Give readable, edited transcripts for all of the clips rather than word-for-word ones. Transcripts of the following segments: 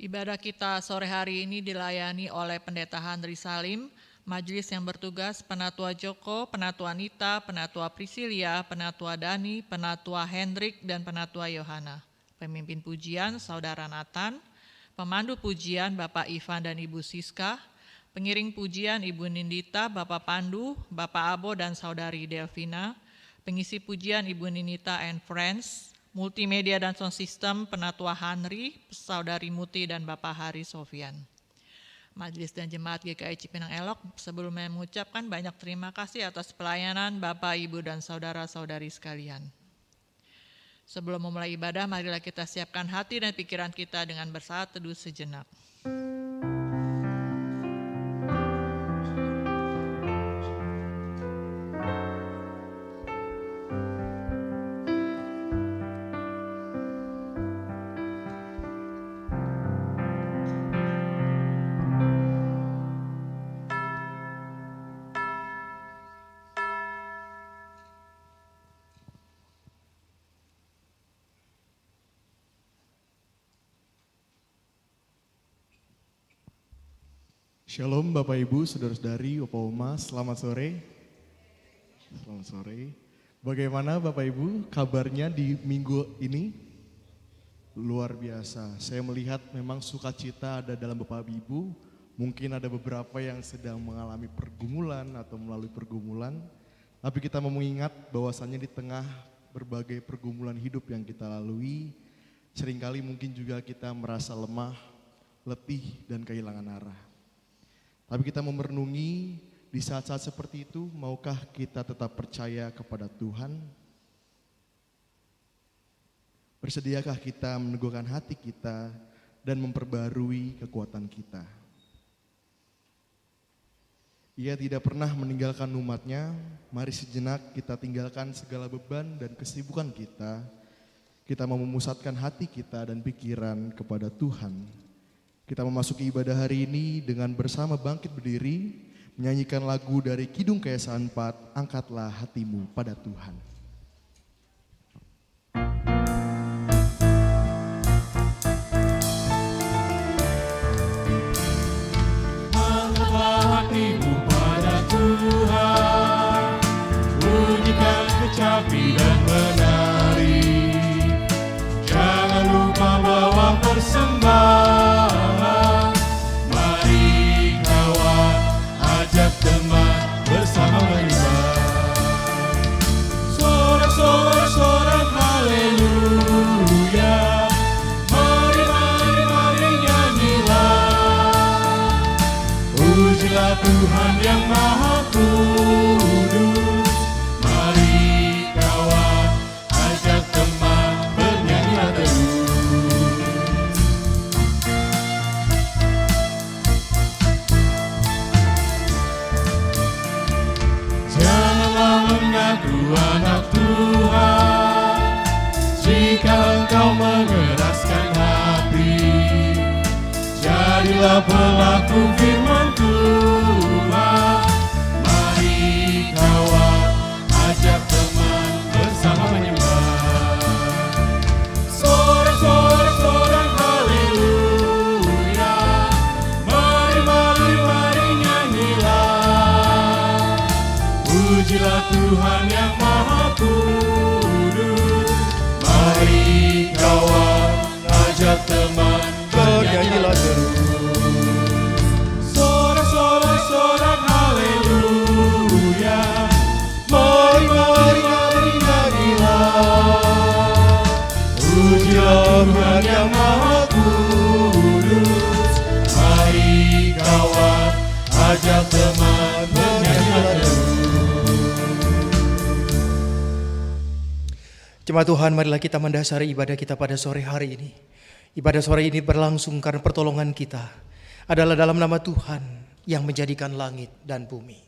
Ibadah kita sore hari ini dilayani oleh Pendeta Handri Salim, majelis yang bertugas Penatua Joko, Penatua Nita, Penatua Prisilia, Penatua Dani, Penatua Hendrik, dan Penatua Yohana. Pemimpin pujian Saudara Nathan, pemandu pujian Bapak Ivan dan Ibu Siska, pengiring pujian Ibu Nindita, Bapak Pandu, Bapak Abo dan Saudari Delvina, pengisi pujian Ibu Ninita and Friends, multimedia dan sound system Penatua Henry, Saudari Muti dan Bapak Hari Sofian. Majelis dan Jemaat GKI Cipinang Elok sebelumnya mengucapkan banyak terima kasih atas pelayanan Bapak, Ibu dan saudara-saudari sekalian. Sebelum memulai ibadah, marilah kita siapkan hati dan pikiran kita dengan bersaat teduh sejenak. Shalom Bapak Ibu, Saudara-saudari, Opa Oma, selamat sore. Selamat sore. Bagaimana Bapak Ibu kabarnya di minggu ini? Luar biasa, saya melihat memang sukacita ada dalam Bapak Ibu. Mungkin ada beberapa yang sedang mengalami pergumulan atau melalui pergumulan. Tapi kita mau mengingat bahwasannya di tengah berbagai pergumulan hidup yang kita lalui, seringkali mungkin juga kita merasa lemah, letih, dan kehilangan arah. Tapi kita mau merenungi di saat-saat seperti itu, maukah kita tetap percaya kepada Tuhan? Bersediakah kita meneguhkan hati kita dan memperbarui kekuatan kita? Ia tidak pernah meninggalkan umatnya, mari sejenak kita tinggalkan segala beban dan kesibukan kita. Kita mau memusatkan hati kita dan pikiran kepada Tuhan. Kita memasuki ibadah hari ini dengan bersama bangkit berdiri, menyanyikan lagu dari Kidung Keesaan 4, Angkatlah Hatimu pada Tuhan. Angkatlah hatimu pada Tuhan, bunyikan kecapi dan menari, jangan lupa bawa persembahan. Bersama menyembah, sorak-sorak haleluya. Mari, mari, mari nyanyilah. Pujilah Tuhan yang Maha Kudus. Mari kawan, ajak teman, bernyanyilah terus. Mengaku anak Tuhan, jika engkau mengeraskan hati, jadilah pelaku firman Tuhan. Mari kawan, ajak teman, bersama menyembah. Sorak-sorak haleluya. Mari, mari, mari nyanyilah. Pujilah Tuhan yang Maha Kudus. Mari kawan, ajak teman, bernyanyilah terus. Sorak-sorak haleluya. Mari, mari, mari nyanyilah. Pujilah Tuhan yang Maha Kudus. Mari kawan, ajak teman, bernyanyilah terus. Jemaat Tuhan, marilah kita mendasari ibadah kita pada sore hari ini. Ibadah sore ini berlangsung karena pertolongan kita adalah dalam nama Tuhan yang menjadikan langit dan bumi.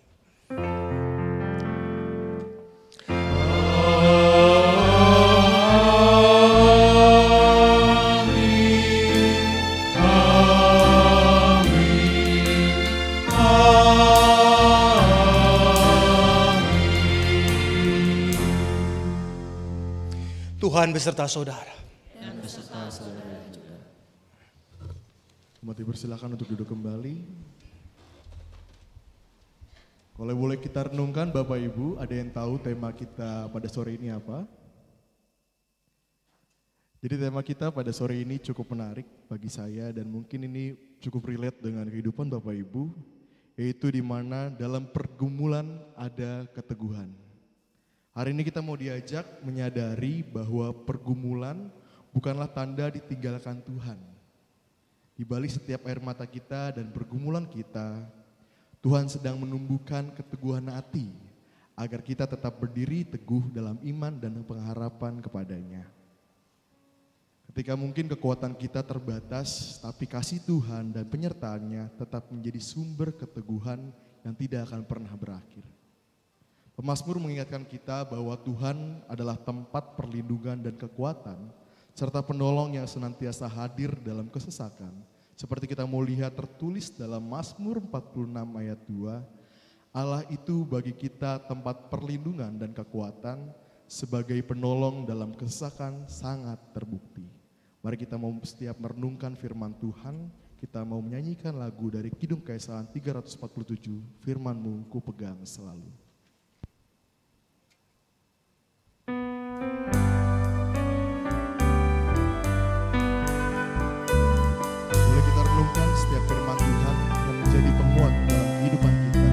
Tuhan beserta saudara. Dan beserta saudara juga. Mari persilakan untuk duduk kembali. Kalau boleh kita renungkan Bapak Ibu, ada yang tahu tema kita pada sore ini apa? Jadi tema kita pada sore ini cukup menarik bagi saya dan mungkin ini cukup relate dengan kehidupan Bapak Ibu, yaitu di mana dalam pergumulan ada keteguhan. Hari ini kita mau diajak menyadari bahwa pergumulan bukanlah tanda ditinggalkan Tuhan. Di balik setiap air mata kita dan pergumulan kita, Tuhan sedang menumbuhkan keteguhan hati agar kita tetap berdiri teguh dalam iman dan pengharapan kepadanya. Ketika mungkin kekuatan kita terbatas, tapi kasih Tuhan dan penyertaannya tetap menjadi sumber keteguhan yang tidak akan pernah berakhir. Pemazmur mengingatkan kita bahwa Tuhan adalah tempat perlindungan dan kekuatan, serta penolong yang senantiasa hadir dalam kesesakan. Seperti kita mau lihat tertulis dalam Mazmur 46 ayat 2, Allah itu bagi kita tempat perlindungan dan kekuatan, sebagai penolong dalam kesesakan sangat terbukti. Mari kita mau setiap merenungkan firman Tuhan, kita mau menyanyikan lagu dari Kidung Keesahan 347, Firman-Mu ku pegang selalu. Setiap firman Tuhan yang menjadi penguat dalam kehidupan kita.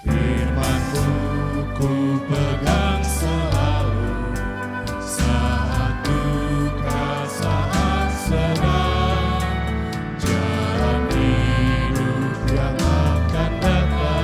Firman-Mu ku pegang selalu, saat duka, saat senang, jalan hidup yang akan datang.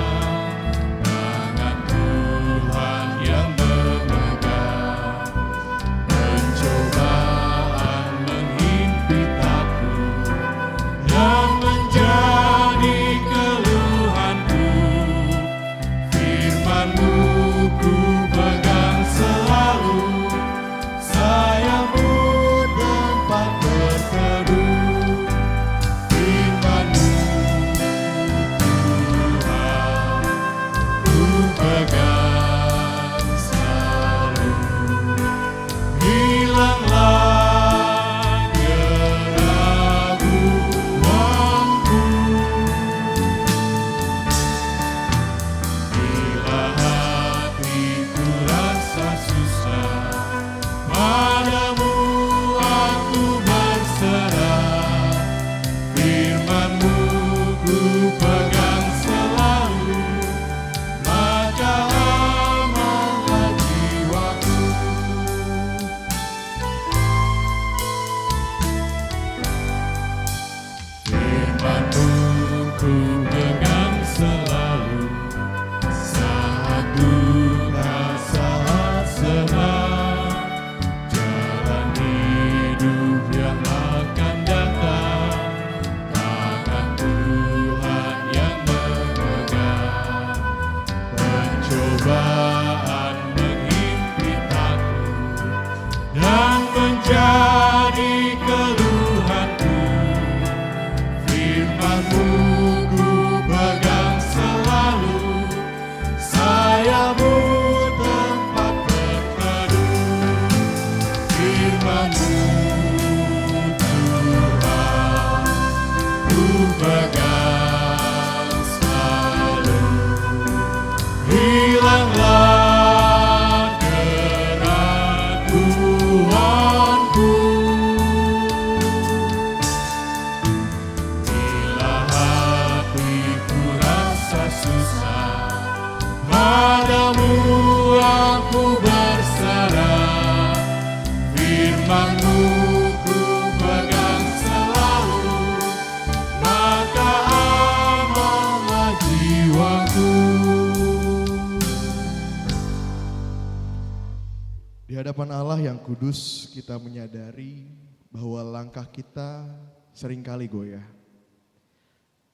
Di hadapan Allah yang kudus, kita menyadari bahwa langkah kita seringkali goyah.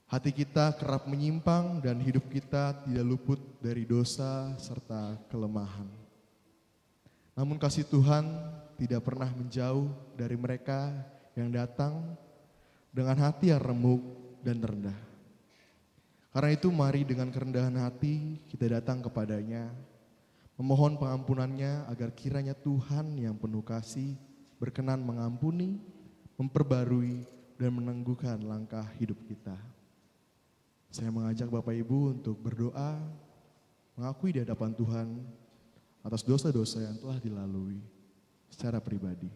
Hati kita kerap menyimpang dan hidup kita tidak luput dari dosa serta kelemahan. Namun kasih Tuhan tidak pernah menjauh dari mereka yang datang dengan hati yang remuk dan rendah. Karena itu mari dengan kerendahan hati kita datang kepadanya Memohon pengampunannya agar kiranya Tuhan yang penuh kasih berkenan mengampuni, memperbarui, dan menangguhkan langkah hidup kita. Saya mengajak Bapak Ibu untuk berdoa, mengakui di hadapan Tuhan atas dosa-dosa yang telah dilalui secara pribadi.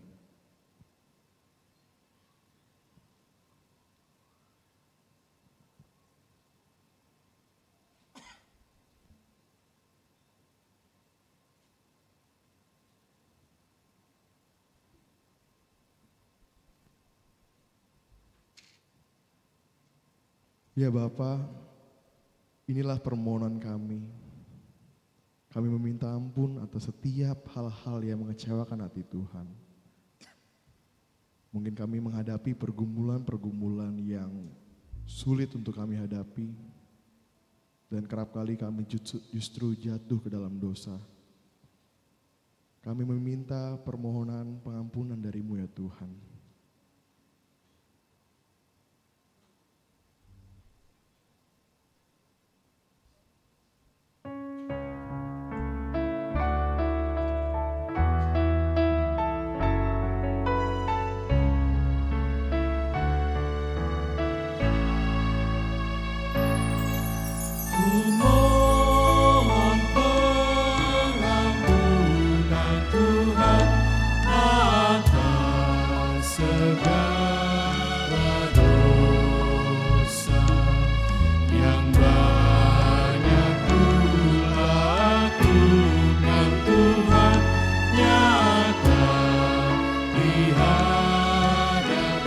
Ya Bapa, inilah permohonan kami. Kami meminta ampun atas setiap hal-hal yang mengecewakan hati Tuhan. Mungkin kami menghadapi pergumulan-pergumulan yang sulit untuk kami hadapi. Dan kerap kali kami justru jatuh ke dalam dosa. Kami meminta permohonan pengampunan dari-Mu ya Tuhan. Mohon pengampunan Tuhan atas segala dosa yang banyak kulakukan Tuhan, nyata di hadapan-Mu.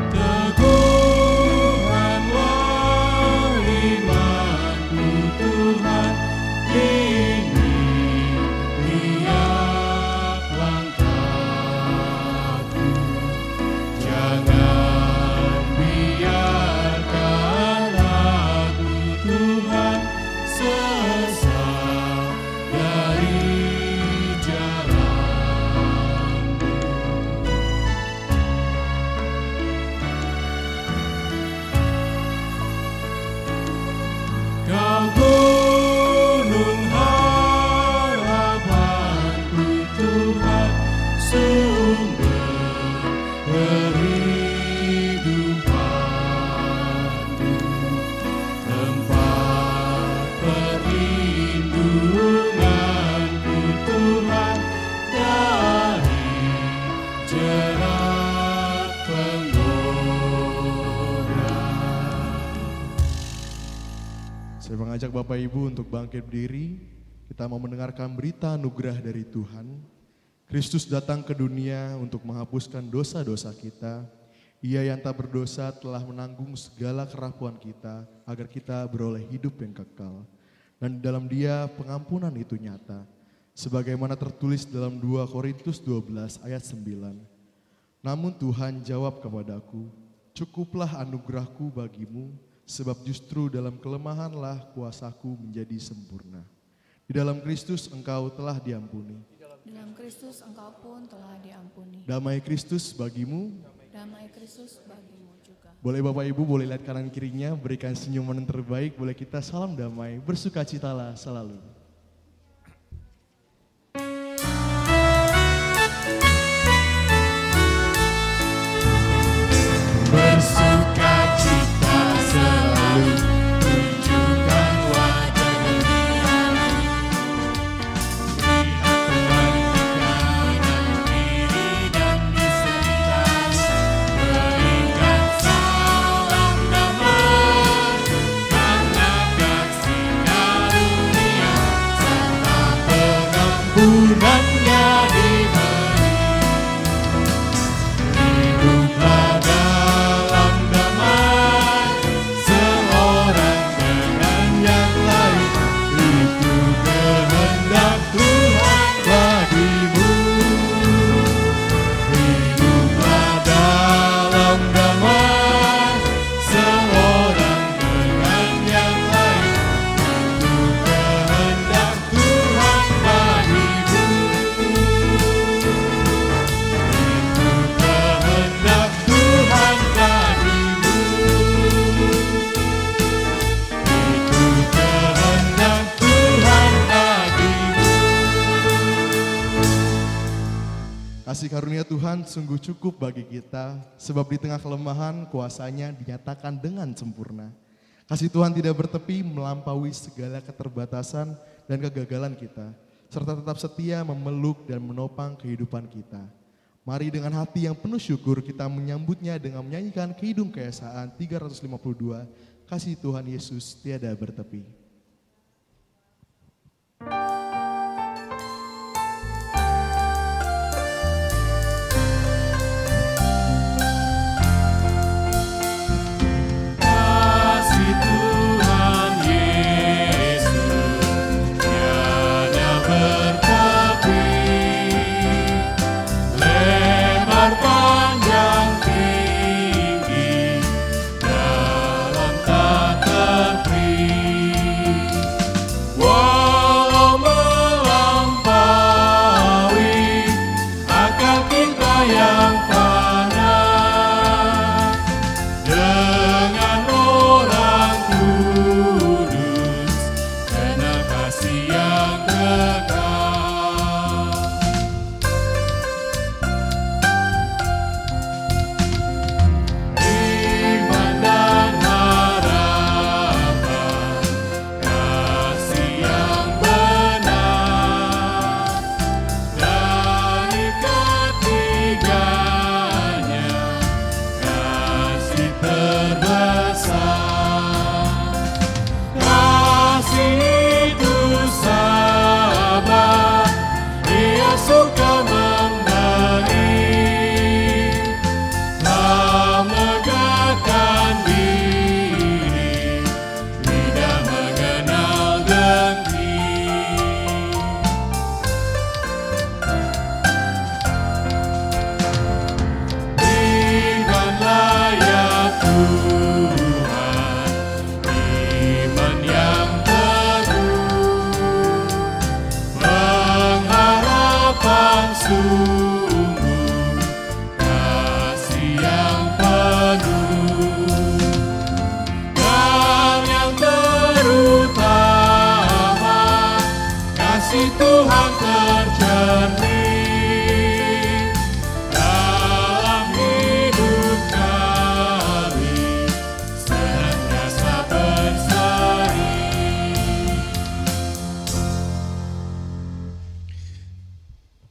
Teguhkanlah imanku Tuhan, bimbing tiap langkahku. Jangan biarkan aku Tuhan sesat dari jalan-Mu. Kau gunung harapanku Tuhan, sumber kehidupanku, tempat perlindunganku Tuhan dari jerat penggoda. Saya mengajak Bapak Ibu untuk bangkit berdiri. Kita mau mendengarkan berita anugerah dari Tuhan. Kristus datang ke dunia untuk menghapuskan dosa-dosa kita. Ia yang tak berdosa telah menanggung segala kerapuan kita agar kita beroleh hidup yang kekal. Dan di dalam Dia pengampunan itu nyata. Sebagaimana tertulis dalam 2 Korintus 12 ayat 9. Namun Tuhan jawab kepadaku, cukuplah anugerahku bagimu, sebab justru dalam kelemahanlah kuasaku menjadi sempurna. Di dalam Kristus engkau telah diampuni. Dalam Kristus engkau pun telah diampuni. Damai Kristus bagimu. Damai Kristus bagimu juga. Boleh Bapak Ibu, boleh lihat kanan kirinya, berikan senyuman yang terbaik. Boleh kita salam damai, bersukacitalah selalu. Bersukacita selalu, tunjukkan wajah gembira. Lihat Tuhan di kanan kiri dan di sekitar. Berikan salam damai, karena kasih karunia Kasih karunia Tuhan sungguh cukup bagi kita, sebab di tengah kelemahan kuasanya dinyatakan dengan sempurna. Kasih Tuhan tidak bertepi melampaui segala keterbatasan dan kegagalan kita, serta tetap setia memeluk dan menopang kehidupan kita. Mari dengan hati yang penuh syukur kita menyambutnya dengan menyanyikan Kidung Keesaan 352, Kasih Tuhan Yesus tiada bertepi. Kasih Tuhan Yesus tiada bertepi, lebar panjang tinggi dalam tak terperi. Walau melampaui akal kita yang fana, dengan orang kudus karena kasih yang kekal. Iman dan harapan, kasih yang benar, dari ketiganya kasih terbesar. Kasih itu sabar, Dia suka memberi, tak megahkan diri, tidak mengenal dengki. Berikanlah ya Tuhan iman yang teguh, pengharapan sungguh, kasih yang penuh, dan yang terutama kasih Tuhan tercermin dalam hidup kami, senantiasa berseri.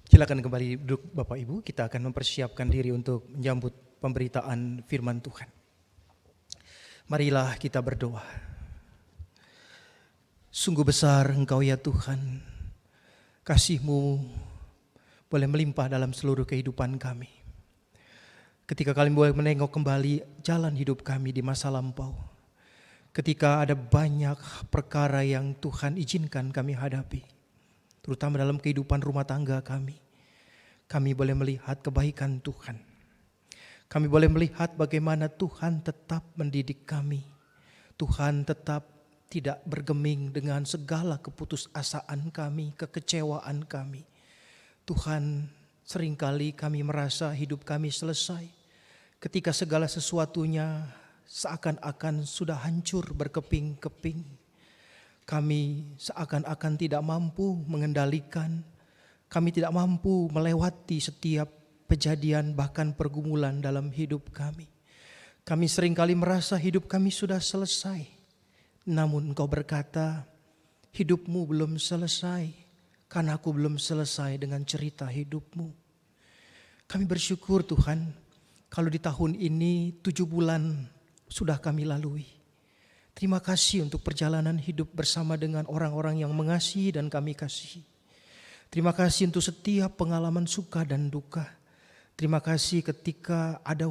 Silakan kembali duduk Bapak Ibu, kita akan mempersiapkan diri untuk menyambut pemberitaan firman Tuhan. Marilah kita berdoa. Sungguh besar Engkau ya Tuhan, kasih-Mu boleh melimpah dalam seluruh kehidupan kami. Ketika kami boleh menengok kembali jalan hidup kami di masa lampau, ketika ada banyak perkara yang Tuhan izinkan kami hadapi, terutama dalam kehidupan rumah tangga kami boleh melihat kebaikan Tuhan. Kami boleh melihat bagaimana Tuhan tetap mendidik kami. Tuhan tetap tidak bergeming dengan segala keputusasaan kami, kekecewaan kami. Tuhan, seringkali kami merasa hidup kami selesai ketika segala sesuatunya seakan-akan sudah hancur berkeping-keping. Kami seakan-akan tidak mampu mengendalikan, kami tidak mampu melewati setiap kejadian bahkan pergumulan dalam hidup kami. Kami seringkali merasa hidup kami sudah selesai. Namun Engkau berkata, hidupmu belum selesai karena aku belum selesai dengan cerita hidupmu. Kami bersyukur Tuhan, kalau di tahun ini 7 bulan sudah kami lalui. Terima kasih untuk perjalanan hidup bersama dengan orang-orang yang mengasihi dan kami kasihi. Terima kasih untuk setiap pengalaman suka dan duka. Terima kasih ketika ada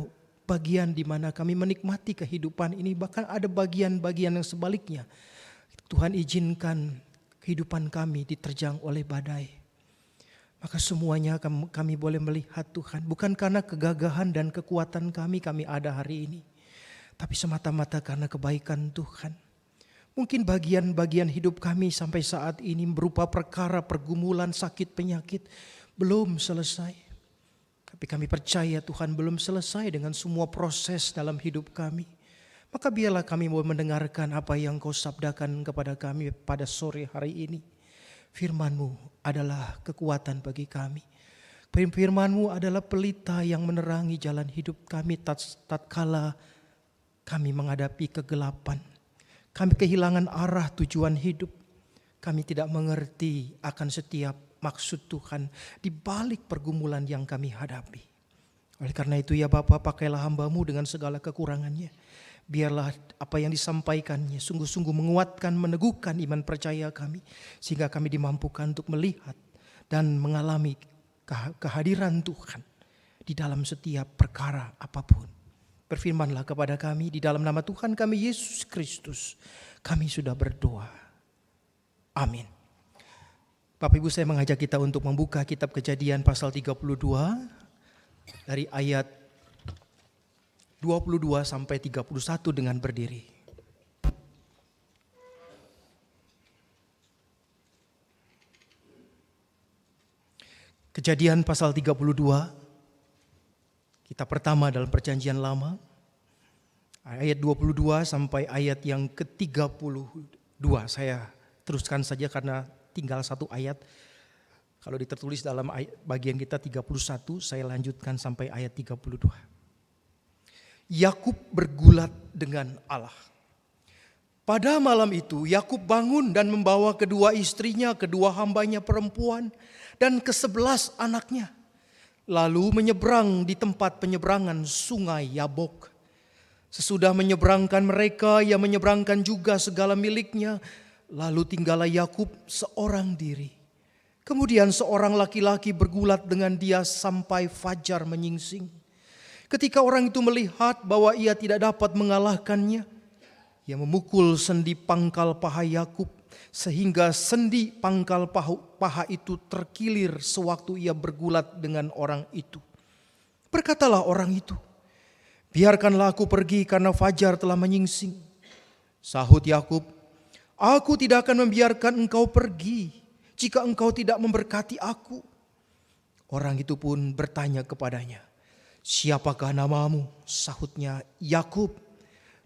bagian di mana kami menikmati kehidupan ini, bahkan ada bagian-bagian yang sebaliknya. Tuhan izinkan kehidupan kami diterjang oleh badai. Maka semuanya kami boleh melihat Tuhan, bukan karena kegagahan dan kekuatan kami ada hari ini, tapi semata-mata karena kebaikan Tuhan. Mungkin bagian-bagian hidup kami sampai saat ini berupa perkara pergumulan, sakit, penyakit belum selesai. Tapi kami percaya Tuhan belum selesai dengan semua proses dalam hidup kami. Maka biarlah kami mau mendengarkan apa yang Kau sabdakan kepada kami pada sore hari ini. Firman-Mu adalah kekuatan bagi kami. Firman-Mu adalah pelita yang menerangi jalan hidup kami tatkala kami menghadapi kegelapan. Kami kehilangan arah tujuan hidup. Kami tidak mengerti akan setiap maksud Tuhan di balik pergumulan yang kami hadapi. Oleh karena itu ya Bapa, pakailah hamba-Mu dengan segala kekurangannya. Biarlah apa yang disampaikannya sungguh-sungguh menguatkan, meneguhkan iman percaya kami. Sehingga kami dimampukan untuk melihat dan mengalami kehadiran Tuhan di dalam setiap perkara apapun. Berfirmanlah kepada kami di dalam nama Tuhan kami Yesus Kristus. Kami sudah berdoa. Amin. Bapak Ibu, saya mengajak kita untuk membuka kitab Kejadian pasal 32 dari ayat 22 sampai 31 dengan berdiri. Kejadian pasal 32, kitab pertama dalam perjanjian lama, ayat 22 sampai ayat yang ke-32. Saya teruskan saja karena tinggal satu ayat. Kalau ditertulis dalam bagian kita 31, saya lanjutkan sampai ayat 32. Yakub bergulat dengan Allah. Pada malam itu Yakub bangun dan membawa kedua istrinya, kedua hambanya perempuan, dan ke-11 anaknya. Lalu menyeberang di tempat penyeberangan sungai Yabok. Sesudah menyeberangkan mereka, ia menyeberangkan juga segala miliknya. Lalu tinggallah Yakub seorang diri. Kemudian seorang laki-laki bergulat dengan dia sampai fajar menyingsing. Ketika orang itu melihat bahwa ia tidak dapat mengalahkannya, ia memukul sendi pangkal paha Yakub sehingga sendi pangkal paha itu terkilir sewaktu ia bergulat dengan orang itu. Berkatalah orang itu, "Biarkanlah aku pergi karena fajar telah menyingsing." Sahut Yakub, "Aku tidak akan membiarkan engkau pergi jika engkau tidak memberkati aku." Orang itu pun bertanya kepadanya, "Siapakah namamu?" Sahutnya, "Yakub."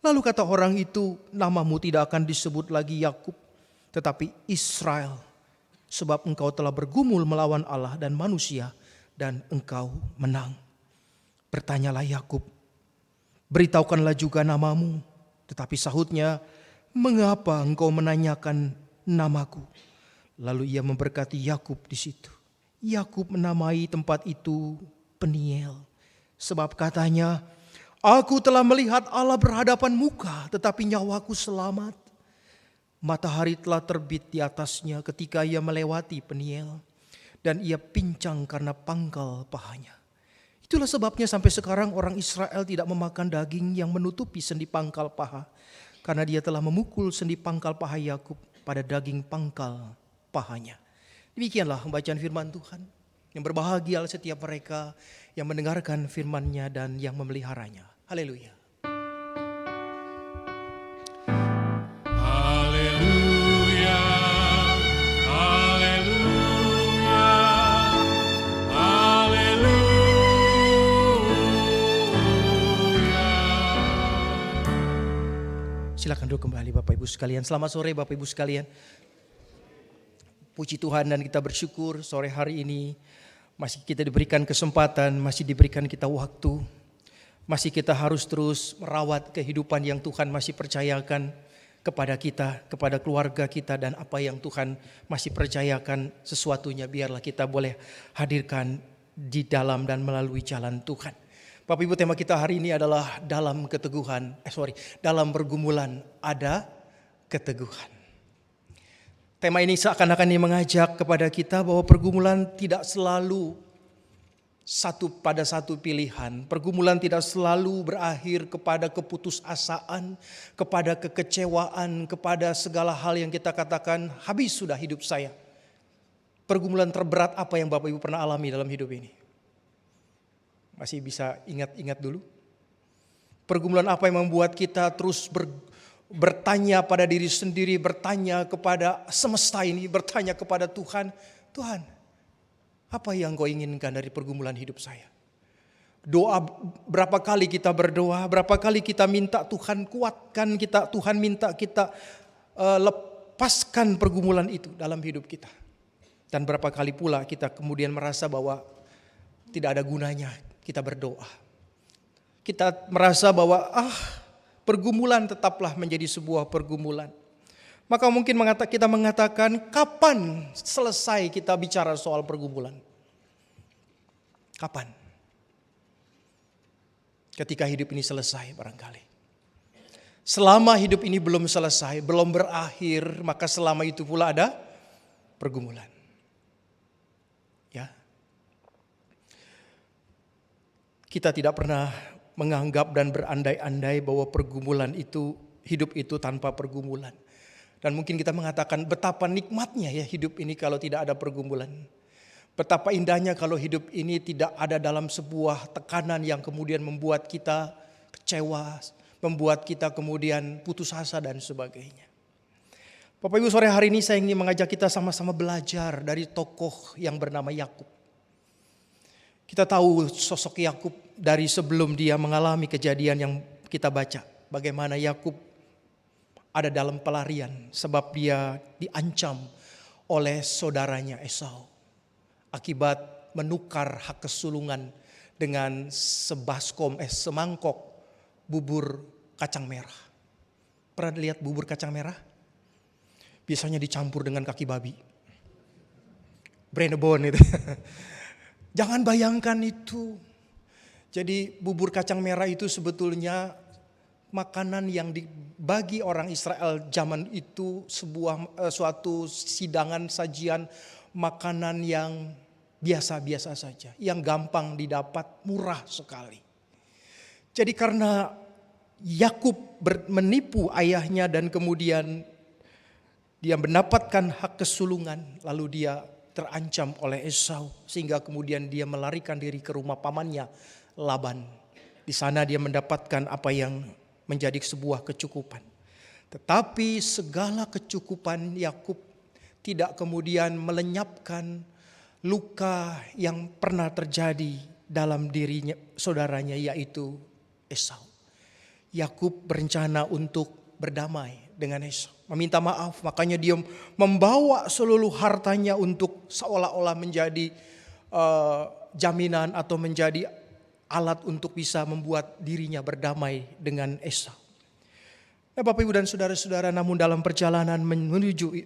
Lalu kata orang itu, "Namamu tidak akan disebut lagi Yakub, tetapi Israel, sebab engkau telah bergumul melawan Allah dan manusia, dan engkau menang." Bertanyalah Yakub, "Beritahukanlah juga namamu." Tetapi sahutnya, "Mengapa engkau menanyakan namaku?" Lalu ia memberkati Yakub di situ. Yakub menamai tempat itu Peniel, sebab katanya, "Aku telah melihat Allah berhadapan muka, tetapi nyawaku selamat." Matahari telah terbit di atasnya ketika ia melewati Peniel, dan ia pincang karena pangkal pahanya. Itulah sebabnya sampai sekarang orang Israel tidak memakan daging yang menutupi sendi pangkal paha, karena dia telah memukul sendi pangkal paha Yakub pada daging pangkal pahanya. Demikianlah pembacaan firman Tuhan. Yang berbahagia setiap mereka yang mendengarkan firman-Nya dan yang memeliharanya. Haleluya. Haleluya, haleluya, haleluya. Silakan duduk kembali Bapak Ibu sekalian. Selamat sore Bapak Ibu sekalian. Puji Tuhan dan kita bersyukur sore hari ini masih kita diberikan kesempatan, masih diberikan kita waktu. Masih kita harus terus merawat kehidupan yang Tuhan masih percayakan kepada kita, kepada keluarga kita, dan apa yang Tuhan masih percayakan sesuatunya biarlah kita boleh hadirkan di dalam dan melalui jalan Tuhan. Bapak Ibu, tema kita hari ini adalah dalam pergumulan ada keteguhan. Tema ini seakan-akan mengajak kepada kita bahwa pergumulan tidak selalu pada satu pilihan. Pergumulan tidak selalu berakhir kepada keputusasaan, kepada kekecewaan, kepada segala hal yang kita katakan habis sudah hidup saya. Pergumulan terberat apa yang Bapak Ibu pernah alami dalam hidup ini? Masih bisa ingat-ingat dulu? Pergumulan apa yang membuat kita terus bertanya pada diri sendiri, bertanya kepada semesta ini, bertanya kepada Tuhan, "Tuhan, apa yang Kau inginkan dari pergumulan hidup saya?" Doa, berapa kali kita berdoa, berapa kali kita minta Tuhan kuatkan kita, Tuhan minta kita lepaskan pergumulan itu dalam hidup kita. Dan berapa kali pula kita kemudian merasa bahwa tidak ada gunanya kita berdoa. Kita merasa bahwa pergumulan tetaplah menjadi sebuah pergumulan. Maka mungkin kita mengatakan, kapan selesai kita bicara soal pergumulan? Kapan? Ketika hidup ini selesai barangkali. Selama hidup ini belum selesai, belum berakhir, maka selama itu pula ada pergumulan. Ya. Kita tidak pernah menganggap dan berandai-andai bahwa pergumulan itu, hidup itu tanpa pergumulan. Dan mungkin kita mengatakan betapa nikmatnya ya hidup ini kalau tidak ada pergumulan. Betapa indahnya kalau hidup ini tidak ada dalam sebuah tekanan yang kemudian membuat kita kecewa, membuat kita kemudian putus asa dan sebagainya. Bapak Ibu, sore hari ini saya ingin mengajak kita sama-sama belajar dari tokoh yang bernama Yakub. Kita tahu sosok Yakub dari sebelum dia mengalami kejadian yang kita baca. Bagaimana Yakub ada dalam pelarian sebab dia diancam oleh saudaranya Esau. Akibat menukar hak kesulungan dengan semangkok bubur kacang merah. Pernah lihat bubur kacang merah? Biasanya dicampur dengan kaki babi. Brenebon itu. Jangan bayangkan itu. Jadi bubur kacang merah itu sebetulnya makanan yang dibagi orang Israel zaman itu suatu hidangan sajian makanan yang biasa-biasa saja, yang gampang didapat, murah sekali. Jadi karena Yakub menipu ayahnya dan kemudian dia mendapatkan hak kesulungan, lalu dia terancam oleh Esau sehingga kemudian dia melarikan diri ke rumah pamannya Laban. Di sana dia mendapatkan apa yang menjadi sebuah kecukupan. Tetapi segala kecukupan Yakub tidak kemudian melenyapkan luka yang pernah terjadi dalam dirinya saudaranya yaitu Esau. Yakub berencana untuk berdamai dengan Esau, meminta maaf, makanya dia membawa seluruh hartanya untuk seolah-olah menjadi jaminan atau menjadi alat untuk bisa membuat dirinya berdamai dengan Esau. Nah, Bapak Ibu dan saudara-saudara, namun dalam perjalanan menuju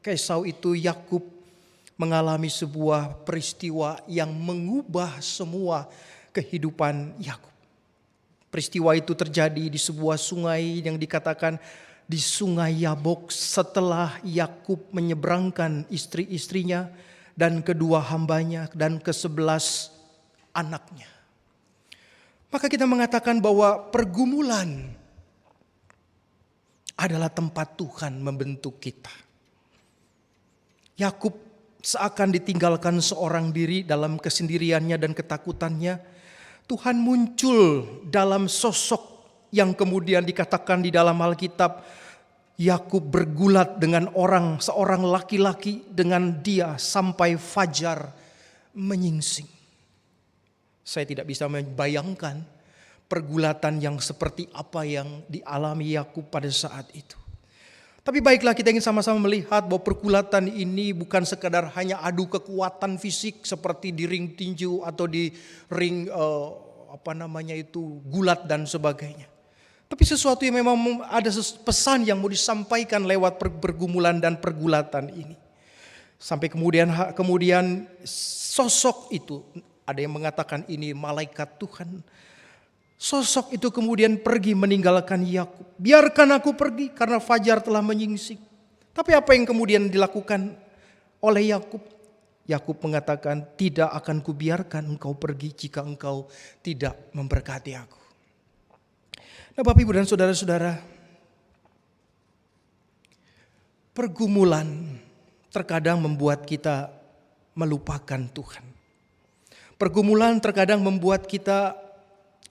ke Esau itu Yakub mengalami sebuah peristiwa yang mengubah semua kehidupan Yakub. Peristiwa itu terjadi di sebuah sungai yang dikatakan di Sungai Yabok setelah Yakub menyeberangkan istri-istrinya dan kedua hambanya dan ke-11 anaknya. Maka kita mengatakan bahwa pergumulan adalah tempat Tuhan membentuk kita. Yakub seakan ditinggalkan seorang diri dalam kesendiriannya dan ketakutannya. Tuhan muncul dalam sosok yang kemudian dikatakan di dalam Alkitab, Yakub bergulat dengan seorang laki-laki dengan dia sampai fajar menyingsing. Saya tidak bisa membayangkan pergulatan yang seperti apa yang dialami Yakub pada saat itu. Tapi baiklah, kita ingin sama-sama melihat bahwa pergulatan ini bukan sekadar hanya adu kekuatan fisik seperti di ring tinju atau di ring gulat dan sebagainya. Tapi sesuatu yang memang ada pesan yang mau disampaikan lewat pergumulan dan pergulatan ini. Sampai kemudian sosok itu, ada yang mengatakan ini malaikat Tuhan. Sosok itu kemudian pergi meninggalkan Yakub. Biarkan aku pergi karena fajar telah menyingsing. Tapi apa yang kemudian dilakukan oleh Yakub? Yakub mengatakan, tidak akan kubiarkan engkau pergi jika engkau tidak memberkati aku. Nah, Bapak Ibu dan saudara-saudara, pergumulan terkadang membuat kita melupakan Tuhan. Pergumulan terkadang membuat kita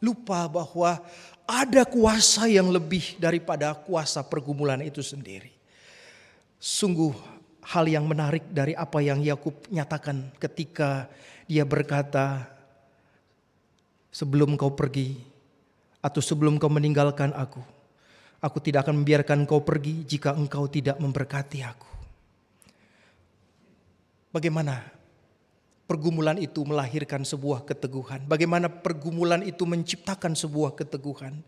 lupa bahwa ada kuasa yang lebih daripada kuasa pergumulan itu sendiri. Sungguh hal yang menarik dari apa yang Yakub nyatakan ketika dia berkata, sebelum kau pergi atau sebelum kau meninggalkan aku tidak akan membiarkan kau pergi jika engkau tidak memberkati aku. Bagaimana pergumulan itu melahirkan sebuah keteguhan? Bagaimana pergumulan itu menciptakan sebuah keteguhan?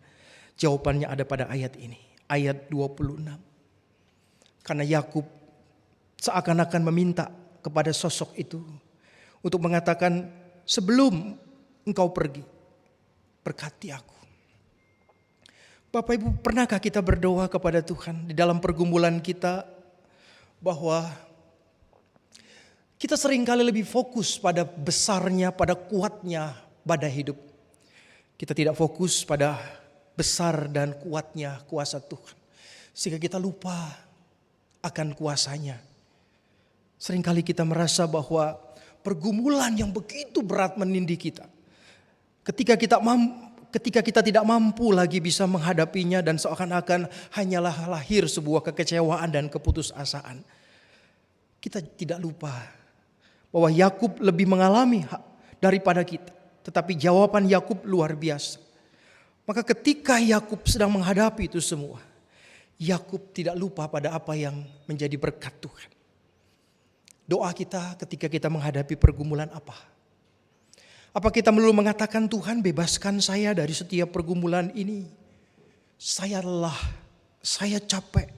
Jawabannya ada pada ayat ini, ayat 26. Karena Yakub seakan-akan meminta kepada sosok itu untuk mengatakan, sebelum engkau pergi, berkati aku. Bapak Ibu, pernahkah kita berdoa kepada Tuhan di dalam pergumulan kita bahwa kita seringkali lebih fokus pada besarnya, pada kuatnya badai hidup. Kita tidak fokus pada besar dan kuatnya kuasa Tuhan. Sehingga kita lupa akan kuasanya. Seringkali kita merasa bahwa pergumulan yang begitu berat menindih kita. Ketika kita tidak mampu lagi bisa menghadapinya dan seakan-akan hanyalah lahir sebuah kekecewaan dan keputusasaan. Kita tidak lupa bahwa Yakub lebih mengalami daripada kita. Tetapi jawaban Yakub luar biasa. Maka ketika Yakub sedang menghadapi itu semua, Yakub tidak lupa pada apa yang menjadi berkat Tuhan. Doa kita ketika kita menghadapi pergumulan apa? Apa kita melulu mengatakan, Tuhan bebaskan saya dari setiap pergumulan ini. Saya lelah, saya capek.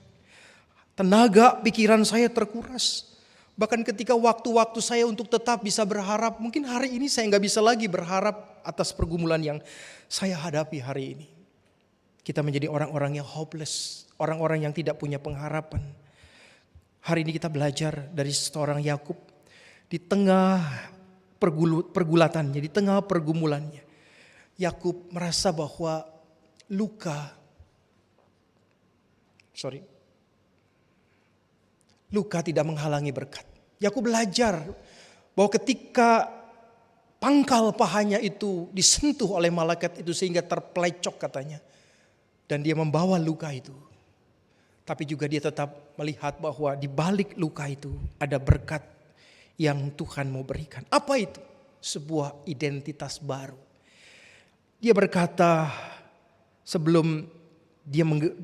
Tenaga pikiran saya terkuras. Bahkan ketika waktu-waktu saya untuk tetap bisa berharap, mungkin hari ini saya nggak bisa lagi berharap atas pergumulan yang saya hadapi hari ini. Kita menjadi orang-orang yang hopeless, orang-orang yang tidak punya pengharapan. Hari ini kita belajar dari seorang Yakub di tengah pergulatannya, di tengah pergumulannya. Yakub merasa bahwa luka tidak menghalangi berkat. Yakub belajar bahwa ketika pangkal pahanya itu disentuh oleh malaikat itu sehingga terpelecok katanya. Dan dia membawa luka itu. Tapi juga dia tetap melihat bahwa di balik luka itu ada berkat yang Tuhan mau berikan. Apa itu? Sebuah identitas baru. Dia berkata sebelum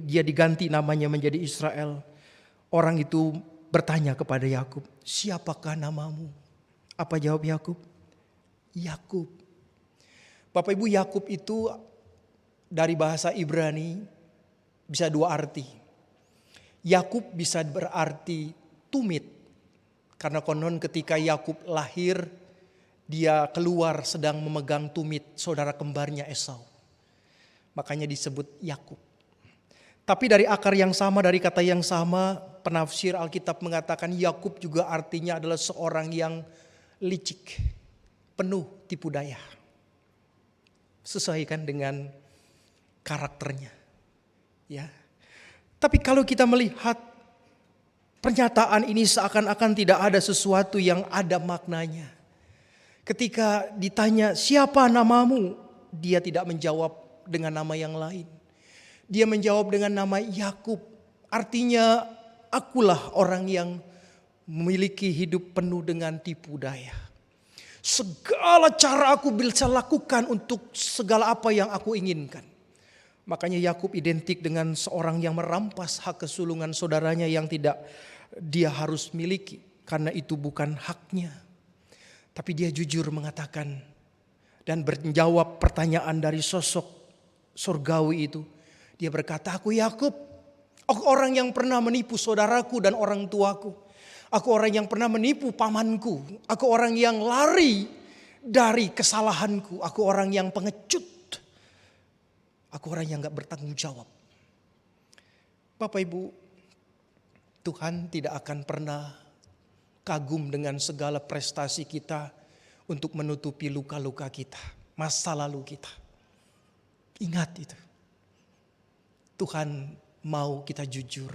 dia diganti namanya menjadi Israel, orang itu bertanya kepada Yakub, siapakah namamu? Apa jawab Yakub? Yakub. Bapak Ibu, Yakub itu dari bahasa Ibrani bisa dua arti. Yakub bisa berarti tumit. Karena konon ketika Yakub lahir, dia keluar sedang memegang tumit saudara kembarnya Esau. Makanya disebut Yakub. Tapi dari akar yang sama, dari kata yang sama, penafsir Alkitab mengatakan Yakub juga artinya adalah seorang yang licik, penuh tipu daya. Sesuaikan dengan karakternya. Ya. Tapi kalau kita melihat pernyataan ini seakan-akan tidak ada sesuatu yang ada maknanya. Ketika ditanya siapa namamu, dia tidak menjawab dengan nama yang lain. Dia menjawab dengan nama Yakub. Artinya akulah orang yang memiliki hidup penuh dengan tipu daya. Segala cara aku bisa lakukan untuk segala apa yang aku inginkan. Makanya Yakub identik dengan seorang yang merampas hak kesulungan saudaranya yang tidak dia harus miliki, karena itu bukan haknya. Tapi dia jujur mengatakan dan menjawab pertanyaan dari sosok surgawi itu. Dia berkata, aku Yakub, aku orang yang pernah menipu saudaraku dan orang tuaku. Aku orang yang pernah menipu pamanku. Aku orang yang lari dari kesalahanku. Aku orang yang pengecut. Aku orang yang gak bertanggung jawab. Bapak Ibu, Tuhan tidak akan pernah kagum dengan segala prestasi kita untuk menutupi luka-luka kita, masa lalu kita. Ingat itu. Tuhan mau kita jujur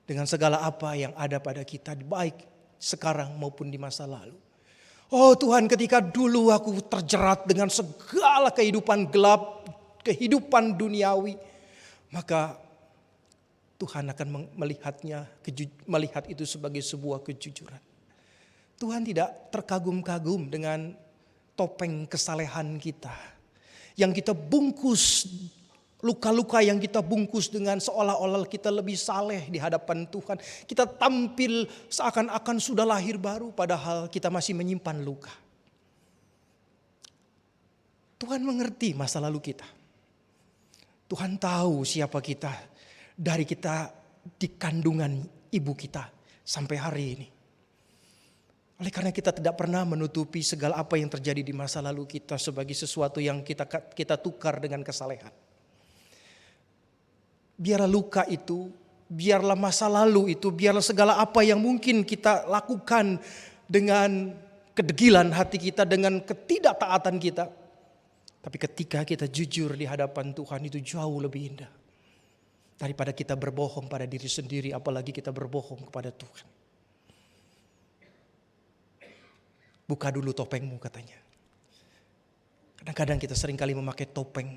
dengan segala apa yang ada pada kita, baik sekarang maupun di masa lalu. Oh Tuhan, ketika dulu aku terjerat dengan segala kehidupan gelap, kehidupan duniawi, maka Tuhan akan melihat itu sebagai sebuah kejujuran. Tuhan tidak terkagum-kagum dengan topeng kesalehan kita yang kita bungkus Luka-luka yang kita bungkus dengan seolah-olah kita lebih saleh di hadapan Tuhan. Kita tampil seakan-akan sudah lahir baru padahal kita masih menyimpan luka. Tuhan mengerti masa lalu kita. Tuhan tahu siapa kita dari kita di kandungan ibu kita sampai hari ini. Oleh karena kita tidak pernah menutupi segala apa yang terjadi di masa lalu kita sebagai sesuatu yang kita tukar dengan kesalehan. Biarlah luka itu, biarlah masa lalu itu, biarlah segala apa yang mungkin kita lakukan dengan kedegilan hati kita, dengan ketidaktaatan kita. Tapi ketika kita jujur di hadapan Tuhan itu jauh lebih indah. Daripada kita berbohong pada diri sendiri, apalagi kita berbohong kepada Tuhan. Buka dulu topengmu katanya. Kadang-kadang kita seringkali memakai topeng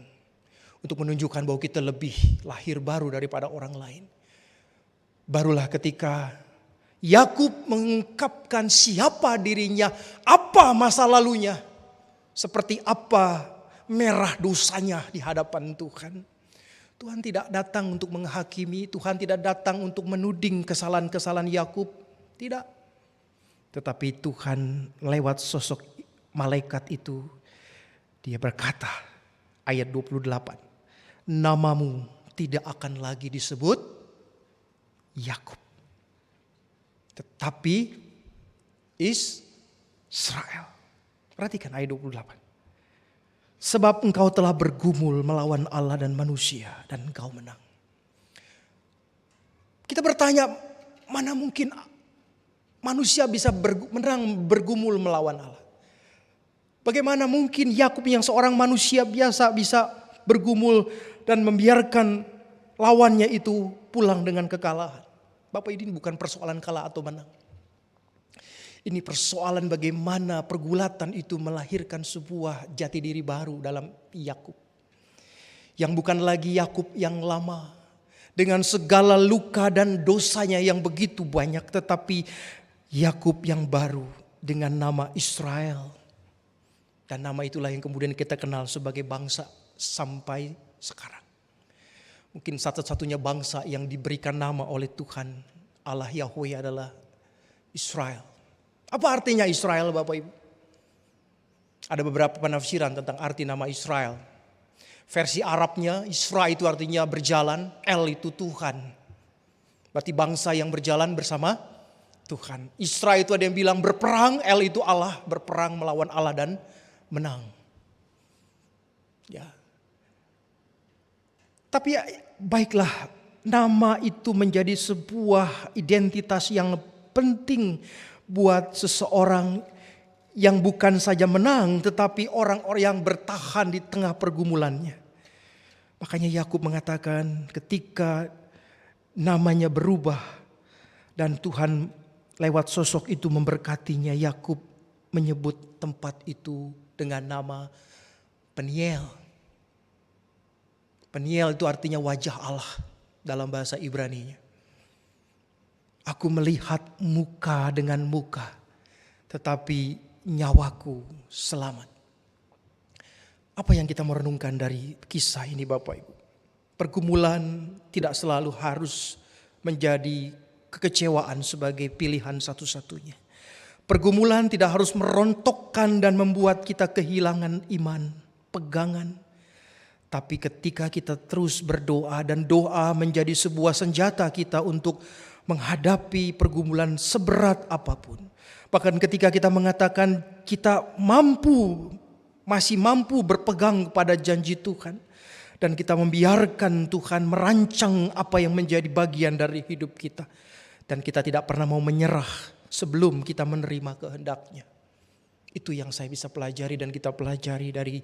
untuk menunjukkan bahwa kita lebih lahir baru daripada orang lain. Barulah ketika Yakub mengungkapkan siapa dirinya, apa masa lalunya, seperti apa merah dosanya di hadapan Tuhan. Tuhan tidak datang untuk menghakimi, Tuhan tidak datang untuk menuding kesalahan-kesalahan Yakub, tidak. Tetapi Tuhan lewat sosok malaikat itu, dia berkata, ayat 28, namamu tidak akan lagi disebut Yakub, tetapi Israel. Perhatikan ayat 28. Sebab engkau telah bergumul melawan Allah dan manusia dan engkau menang. Kita bertanya, mana mungkin manusia bisa bergumul melawan Allah? Bagaimana mungkin Yakub yang seorang manusia biasa bisa bergumul dan membiarkan lawannya itu pulang dengan kekalahan? Bapak, ini bukan persoalan kalah atau menang. Ini persoalan bagaimana pergulatan itu melahirkan sebuah jati diri baru dalam Yakub. Yang bukan lagi Yakub yang lama, dengan segala luka dan dosanya yang begitu banyak, tetapi Yakub yang baru dengan nama Israel. Dan nama itulah yang kemudian kita kenal sebagai bangsa sampai sekarang. Mungkin satu-satunya bangsa yang diberikan nama oleh Tuhan Allah Yahweh adalah Israel. Apa artinya Israel, Bapak Ibu? Ada beberapa penafsiran tentang arti nama Israel. Versi Arabnya, Isra itu artinya berjalan, El itu Tuhan. Berarti bangsa yang berjalan bersama Tuhan. Isra itu ada yang bilang berperang, El itu Allah, berperang melawan Allah dan menang. Ya. Tapi ya, baiklah, nama itu menjadi sebuah identitas yang penting buat seseorang yang bukan saja menang, tetapi orang-orang yang bertahan di tengah pergumulannya. Makanya Yakub mengatakan ketika namanya berubah dan Tuhan lewat sosok itu memberkatinya, Yakub menyebut tempat itu dengan nama Peniel. Peniel itu artinya wajah Allah dalam bahasa Ibrani-nya. Aku melihat muka dengan muka, tetapi nyawaku selamat. Apa yang kita merenungkan dari kisah ini, Bapak Ibu? Pergumulan tidak selalu harus menjadi kekecewaan sebagai pilihan satu-satunya. Pergumulan tidak harus merontokkan dan membuat kita kehilangan iman, pegangan. Tapi ketika kita terus berdoa dan doa menjadi sebuah senjata kita untuk menghadapi pergumulan seberat apapun. Bahkan ketika kita mengatakan kita masih mampu berpegang pada janji Tuhan. Dan kita membiarkan Tuhan merancang apa yang menjadi bagian dari hidup kita. Dan kita tidak pernah mau menyerah sebelum kita menerima kehendak-Nya. Itu yang saya bisa pelajari dan kita pelajari dari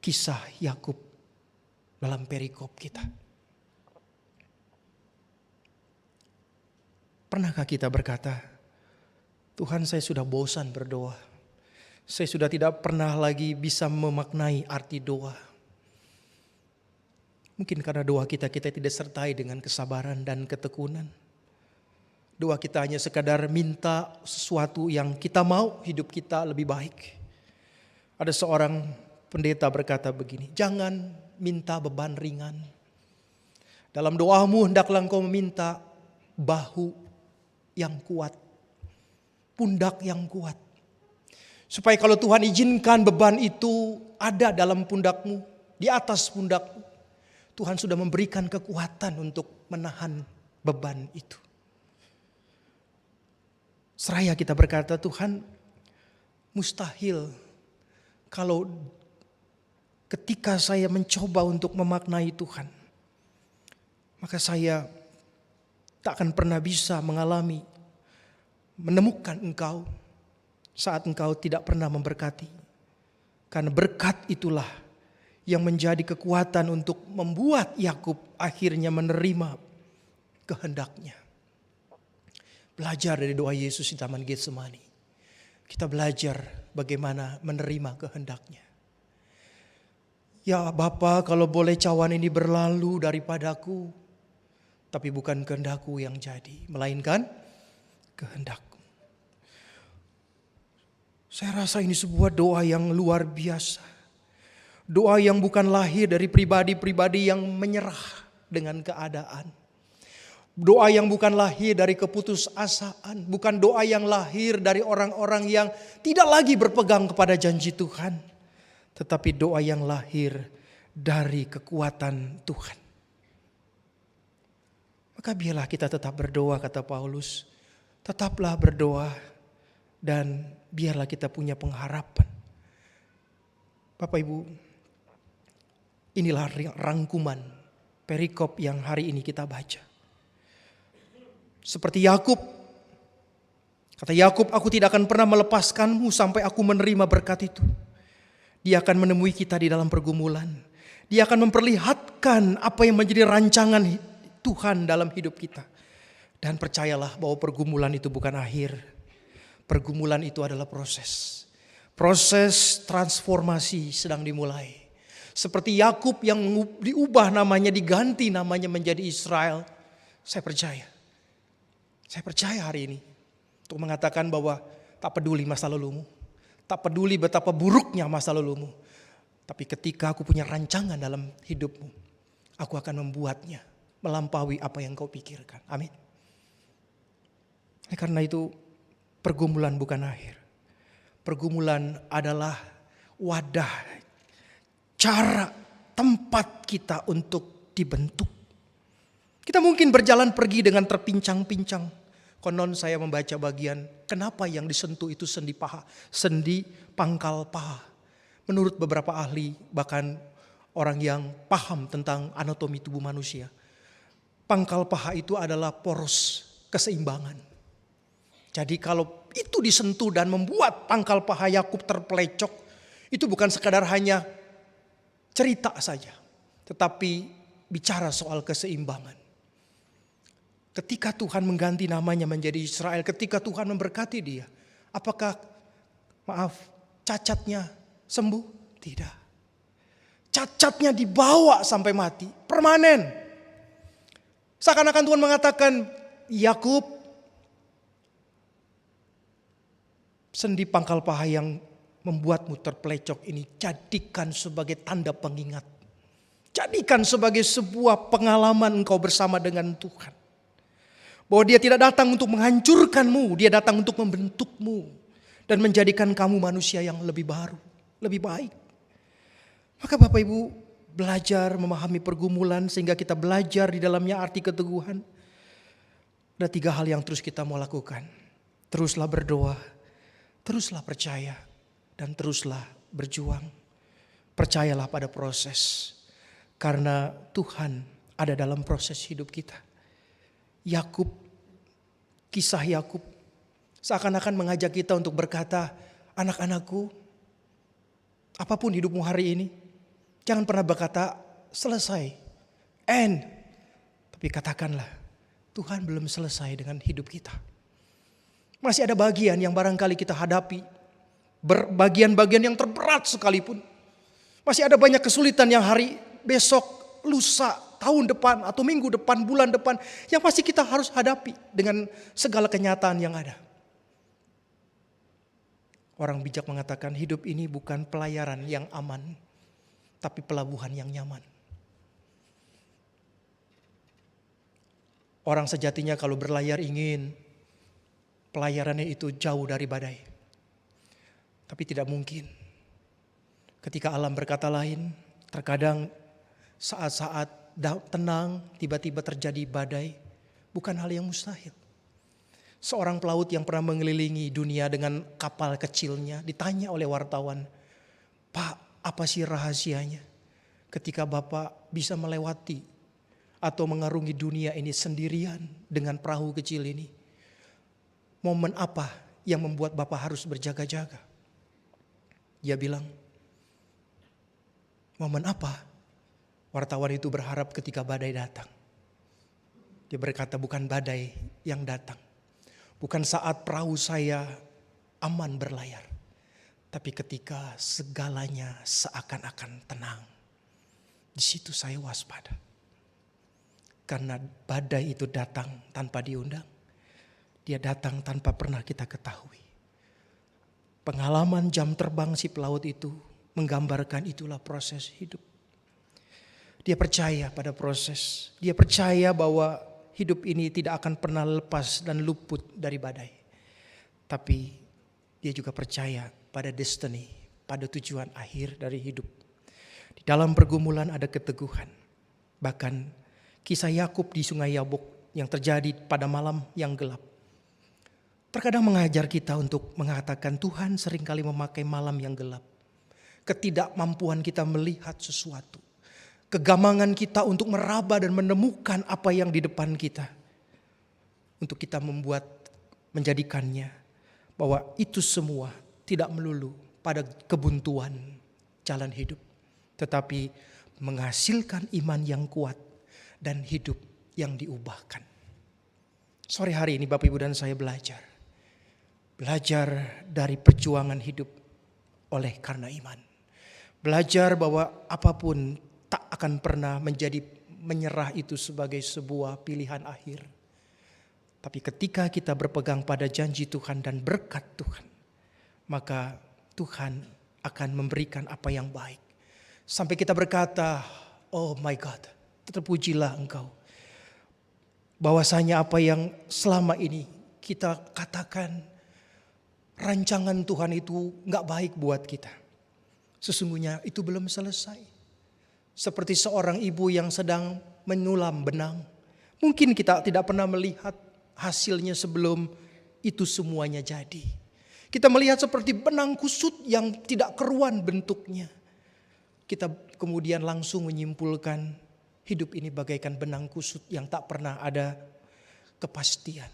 kisah Yakub dalam perikop kita. Pernahkah kita berkata, Tuhan, saya sudah bosan berdoa. Saya sudah tidak pernah lagi bisa memaknai arti doa. Mungkin karena doa kita tidak sertai dengan kesabaran dan ketekunan. Doa kita hanya sekadar minta sesuatu yang kita mau, hidup kita lebih baik. Ada seorang pendeta berkata begini, jangan minta beban ringan. Dalam doamu hendaklah engkau meminta bahu yang kuat, pundak yang kuat. Supaya kalau Tuhan izinkan beban itu ada dalam pundakmu, di atas pundakmu, Tuhan sudah memberikan kekuatan untuk menahan beban itu. Seraya kita berkata, Tuhan, mustahil kalau ketika saya mencoba untuk memaknai Tuhan, maka saya tak akan pernah bisa menemukan Engkau saat Engkau tidak pernah memberkati. Karena berkat itulah yang menjadi kekuatan untuk membuat Yakub akhirnya menerima kehendaknya. Belajar dari doa Yesus di Taman Getsemani. Kita belajar bagaimana menerima kehendaknya. Ya Bapa, kalau boleh cawan ini berlalu daripadaku, tapi bukan kehendakku yang jadi, melainkan kehendakmu. Saya rasa ini sebuah doa yang luar biasa. Doa yang bukan lahir dari pribadi-pribadi yang menyerah dengan keadaan. Doa yang bukan lahir dari keputusasaan. Bukan doa yang lahir dari orang-orang yang tidak lagi berpegang kepada janji Tuhan. Tetapi doa yang lahir dari kekuatan Tuhan. Maka biarlah kita tetap berdoa, kata Paulus. Tetaplah berdoa dan biarlah kita punya pengharapan. Bapak Ibu, inilah rangkuman perikop yang hari ini kita baca. Seperti Yakub, kata Yakub, aku tidak akan pernah melepaskanmu sampai aku menerima berkat itu. Dia akan menemui kita di dalam pergumulan. Dia akan memperlihatkan apa yang menjadi rancangan Tuhan dalam hidup kita. Dan percayalah bahwa pergumulan itu bukan akhir. Pergumulan itu adalah proses. Proses transformasi sedang dimulai. Seperti Yakub yang diubah namanya, diganti namanya menjadi Israel. Saya percaya hari ini untuk mengatakan bahwa tak peduli masa lalumu. Tak peduli betapa buruknya masa lalumu. Tapi ketika aku punya rancangan dalam hidupmu, aku akan membuatnya melampaui apa yang kau pikirkan. Amin. Karena itu pergumulan bukan akhir. Pergumulan adalah wadah, cara, tempat kita untuk dibentuk. Kita mungkin berjalan pergi dengan terpincang-pincang. Konon saya membaca bagian kenapa yang disentuh itu sendi paha, sendi pangkal paha. Menurut beberapa ahli, bahkan orang yang paham tentang anatomi tubuh manusia, pangkal paha itu adalah poros keseimbangan. Jadi kalau itu disentuh dan membuat pangkal paha Yakub terpelecok, itu bukan sekadar hanya cerita saja, tetapi bicara soal keseimbangan. Ketika Tuhan mengganti namanya menjadi Israel, ketika Tuhan memberkati dia, apakah cacatnya sembuh? Tidak. Cacatnya dibawa sampai mati, permanen. Seakan-akan Tuhan mengatakan, Yakub, sendi pangkal paha yang membuatmu terpelecok ini jadikan sebagai tanda pengingat. Jadikan sebagai sebuah pengalaman engkau bersama dengan Tuhan. Bahwa dia tidak datang untuk menghancurkanmu, dia datang untuk membentukmu. Dan menjadikan kamu manusia yang lebih baru, lebih baik. Maka Bapak Ibu belajar memahami pergumulan sehingga kita belajar di dalamnya arti keteguhan. Ada 3 hal yang terus kita mau lakukan. Teruslah berdoa, teruslah percaya, dan teruslah berjuang. Percayalah pada proses. Karena Tuhan ada dalam proses hidup kita. Yakub, kisah Yakub seakan-akan mengajak kita untuk berkata, anak-anakku, apapun hidupmu hari ini, jangan pernah berkata selesai, end. Tapi katakanlah, Tuhan belum selesai dengan hidup kita. Masih ada bagian yang barangkali kita hadapi, bagian-bagian yang terberat sekalipun. Masih ada banyak kesulitan yang hari besok, lusa, tahun depan atau minggu depan, bulan depan yang pasti kita harus hadapi dengan segala kenyataan yang ada. Orang bijak mengatakan hidup ini bukan pelayaran yang aman, tapi pelabuhan yang nyaman. Orang sejatinya kalau berlayar ingin pelayarannya itu jauh dari badai. Tapi tidak mungkin. Ketika alam berkata lain, terkadang saat-saat tenang tiba-tiba terjadi badai, bukan hal yang mustahil. Seorang pelaut yang pernah mengelilingi dunia dengan kapal kecilnya ditanya oleh wartawan, "Pak, apa sih rahasianya ketika Bapak bisa melewati atau mengarungi dunia ini sendirian dengan perahu kecil ini? Momen apa yang membuat Bapak harus berjaga-jaga?" Dia bilang, "Momen apa?" Wartawan itu berharap ketika badai datang. Dia berkata, "Bukan badai yang datang. Bukan saat perahu saya aman berlayar. Tapi ketika segalanya seakan-akan tenang. Di situ saya waspada. Karena badai itu datang tanpa diundang. Dia datang tanpa pernah kita ketahui. Pengalaman jam terbang si pelaut itu menggambarkan itulah proses hidup. Dia percaya pada proses. Dia percaya bahwa hidup ini tidak akan pernah lepas dan luput dari badai. Tapi dia juga percaya pada destiny, pada tujuan akhir dari hidup. Di dalam pergumulan ada keteguhan. Bahkan kisah Yakub di Sungai Yabok yang terjadi pada malam yang gelap. Terkadang mengajar kita untuk mengatakan Tuhan seringkali memakai malam yang gelap. Ketidakmampuan kita melihat sesuatu. Kegamangan kita untuk meraba dan menemukan apa yang di depan kita. Untuk kita menjadikannya bahwa itu semua tidak melulu pada kebuntuan jalan hidup. Tetapi menghasilkan iman yang kuat dan hidup yang diubahkan. Sore hari ini Bapak Ibu dan saya belajar. Belajar dari perjuangan hidup oleh karena iman. Belajar bahwa apapun tak akan pernah menyerah itu sebagai sebuah pilihan akhir. Tapi ketika kita berpegang pada janji Tuhan dan berkat Tuhan, maka Tuhan akan memberikan apa yang baik. Sampai kita berkata, "Oh my God, terpujilah Engkau." Bahwasanya apa yang selama ini kita katakan rancangan Tuhan itu gak baik buat kita. Sesungguhnya itu belum selesai. Seperti seorang ibu yang sedang menyulam benang. Mungkin kita tidak pernah melihat hasilnya sebelum itu semuanya jadi. Kita melihat seperti benang kusut yang tidak keruan bentuknya. Kita kemudian langsung menyimpulkan hidup ini bagaikan benang kusut yang tak pernah ada kepastian.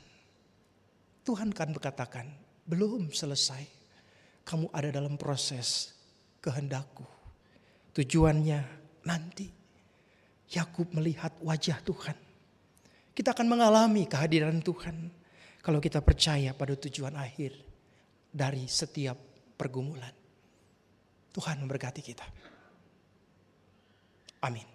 Tuhan kan berkatakan, belum selesai. Kamu ada dalam proses kehendakku. Tujuannya nanti Yakub melihat wajah Tuhan. Kita akan mengalami kehadiran Tuhan kalau kita percaya pada tujuan akhir dari setiap pergumulan. Tuhan memberkati kita. Amin.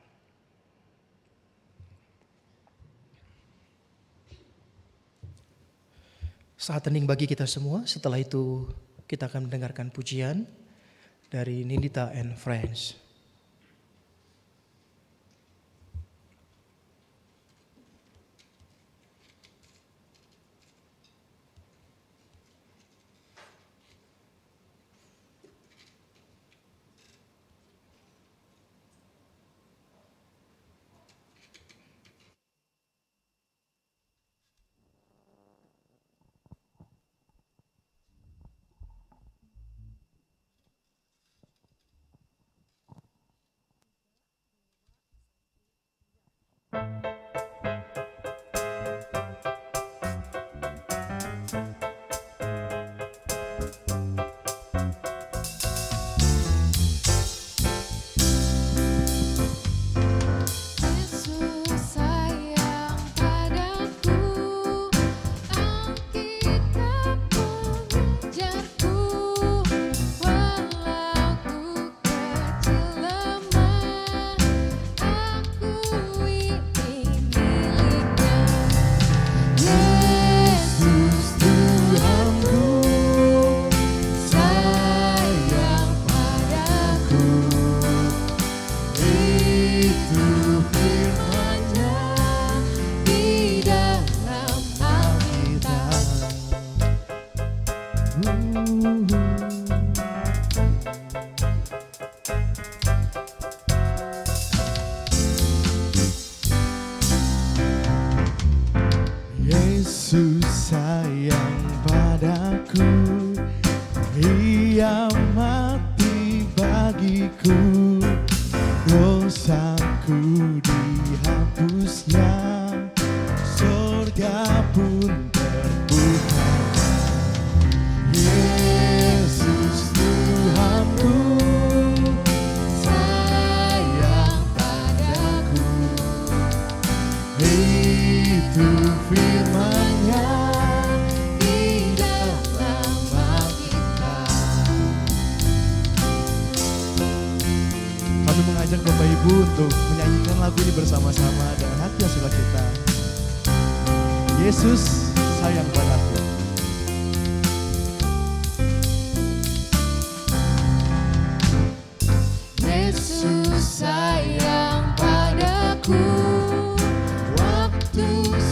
Saat hening bagi kita semua. Setelah itu kita akan mendengarkan pujian dari Nindita and Friends. Aku Yesus sayang padaku, Ia mati bagiku, dosaku dihapusnya, surga pun terbuka. Yesus Tuhanku sayang padaku, itu firman-Nya di dalam Alkitab. Kami mengajak Bapak Ibu untuk menyanyikan lagu ini bersama-sama dengan hati yang sukacita. Yesus sayang padaku. Yesus sayang padaku, Waktu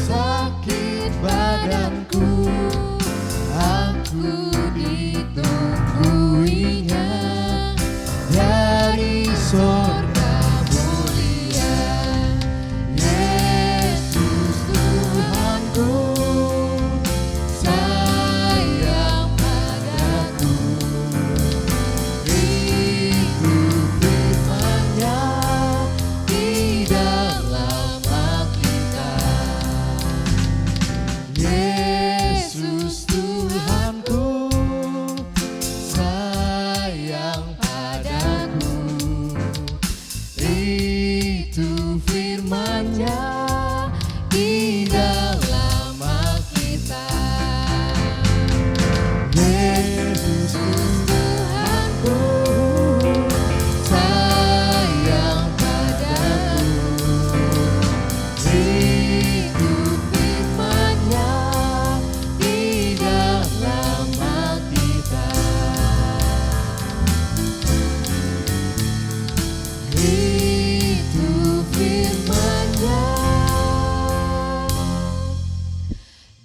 sakit badanku, aku ditungguinya dari sorga mulia. Yesus Tuhanku sayang padaku, itu firman-Nya di dalam Alkitab. Yesus Tuhanku sayang padaku, itu firman-Nya di dalam Alkitab. Yesus Tuhanku sayang padaku, itu firman-Nya di dalam Alkitab. Itu firman-Nya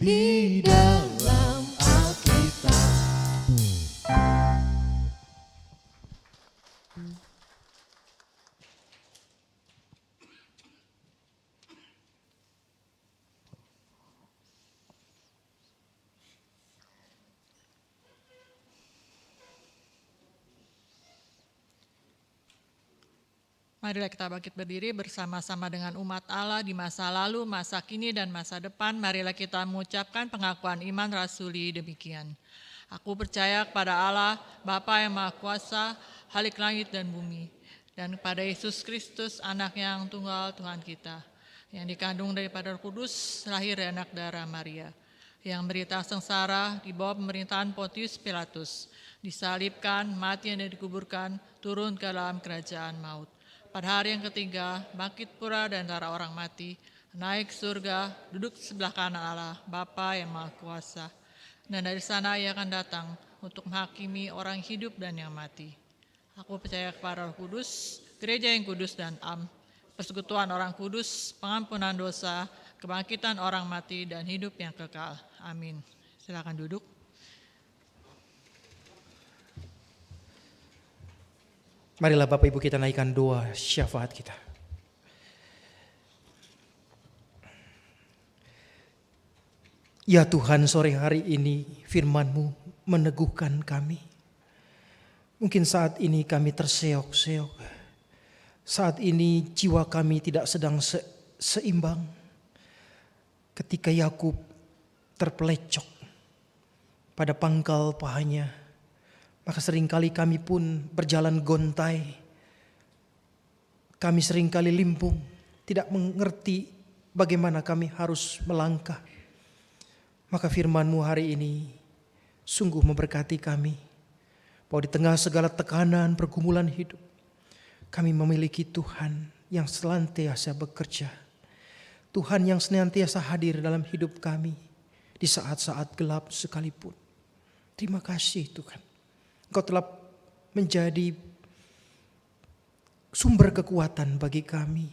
di dalam Alkitab. Marilah kita bangkit berdiri bersama-sama dengan umat Allah di masa lalu, masa kini, dan masa depan. Marilah kita mengucapkan pengakuan iman rasuli demikian. Aku percaya kepada Allah, Bapa yang Maha Kuasa, Khalik langit dan bumi, dan kepada Yesus Kristus, anak yang tunggal Tuhan kita, yang dikandung daripada Roh Kudus, lahir dari anak darah Maria, yang menderita sengsara di bawah pemerintahan Pontius Pilatus, disalibkan, mati dan dikuburkan, turun ke dalam kerajaan maut. Pada hari yang ketiga, bangkit pula dari antara orang mati, naik ke surga, duduk sebelah kanan Allah, Bapa yang Maha Kuasa. Dan dari sana Ia akan datang untuk menghakimi orang hidup dan yang mati. Aku percaya kepada Roh Kudus, gereja yang kudus dan am, persekutuan orang kudus, pengampunan dosa, kebangkitan orang mati, dan hidup yang kekal. Amin. Silakan duduk. Marilah Bapak Ibu kita naikkan doa syafaat kita. Ya Tuhan, sore hari ini firman-Mu meneguhkan kami. Mungkin saat ini kami terseok-seok. Saat ini jiwa kami tidak sedang seimbang. Ketika Yakub terpelecok pada pangkal pahanya, maka seringkali kami pun berjalan gontai. Kami seringkali limpung, tidak mengerti bagaimana kami harus melangkah. Maka firman-Mu hari ini sungguh memberkati kami, bahwa di tengah segala tekanan pergumulan hidup, kami memiliki Tuhan yang senantiasa bekerja. Tuhan yang senantiasa hadir dalam hidup kami di saat-saat gelap sekalipun. Terima kasih Tuhan. Engkau telah menjadi sumber kekuatan bagi kami.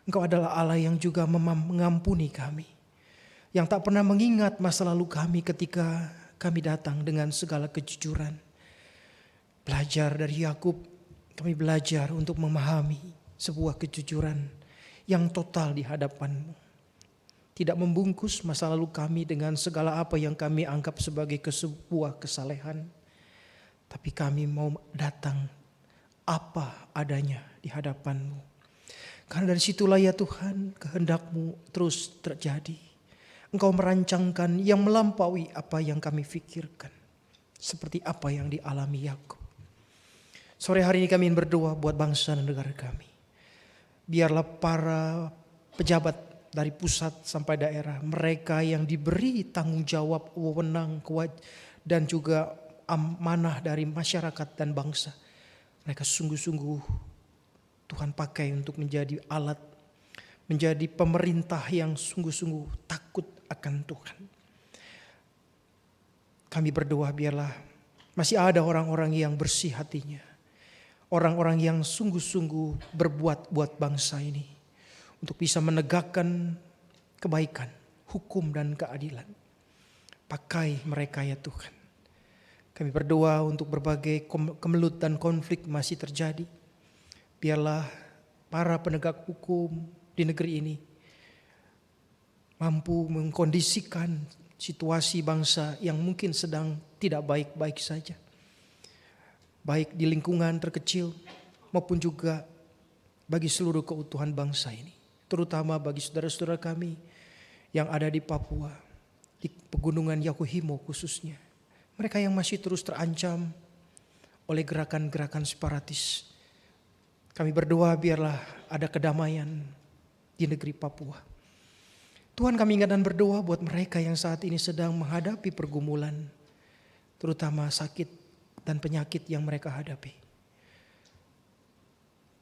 Engkau adalah Allah yang juga mengampuni kami, yang tak pernah mengingat masa lalu kami ketika kami datang dengan segala kejujuran. Belajar dari Yakub, kami belajar untuk memahami sebuah kejujuran yang total di hadapan-Mu. tidak membungkus masa lalu kami dengan segala apa yang kami anggap sebagai sebuah kesalehan. Tapi kami mau datang apa adanya di hadapan-Mu. Karena dari situlah ya Tuhan kehendak-Mu terus terjadi. Engkau merancangkan yang melampaui apa yang kami pikirkan. Seperti apa yang dialami Yakub. Sore hari ini kami ingin berdoa buat bangsa dan negara kami. Biarlah para pejabat dari pusat sampai daerah, mereka yang diberi tanggung jawab, wewenang, dan juga amanah dari masyarakat dan bangsa. Mereka sungguh-sungguh Tuhan pakai untuk menjadi alat, menjadi pemerintah yang sungguh-sungguh takut akan Tuhan. Kami berdoa biarlah masih ada orang-orang yang bersih hatinya. Orang-orang yang sungguh-sungguh berbuat buat bangsa ini. Untuk bisa menegakkan kebaikan, hukum dan keadilan. Pakai mereka ya Tuhan. Kami berdoa untuk berbagai kemelut dan konflik masih terjadi. Biarlah para penegak hukum di negeri ini mampu mengkondisikan situasi bangsa yang mungkin sedang tidak baik-baik saja. Baik di lingkungan terkecil maupun juga bagi seluruh keutuhan bangsa ini. Terutama bagi saudara-saudara kami yang ada di Papua, di pegunungan Yakuhimo khususnya. Mereka yang masih terus terancam oleh gerakan-gerakan separatis. Kami berdoa biarlah ada kedamaian di negeri Papua. Tuhan kami ingat dan berdoa buat mereka yang saat ini sedang menghadapi pergumulan. Terutama sakit dan penyakit yang mereka hadapi.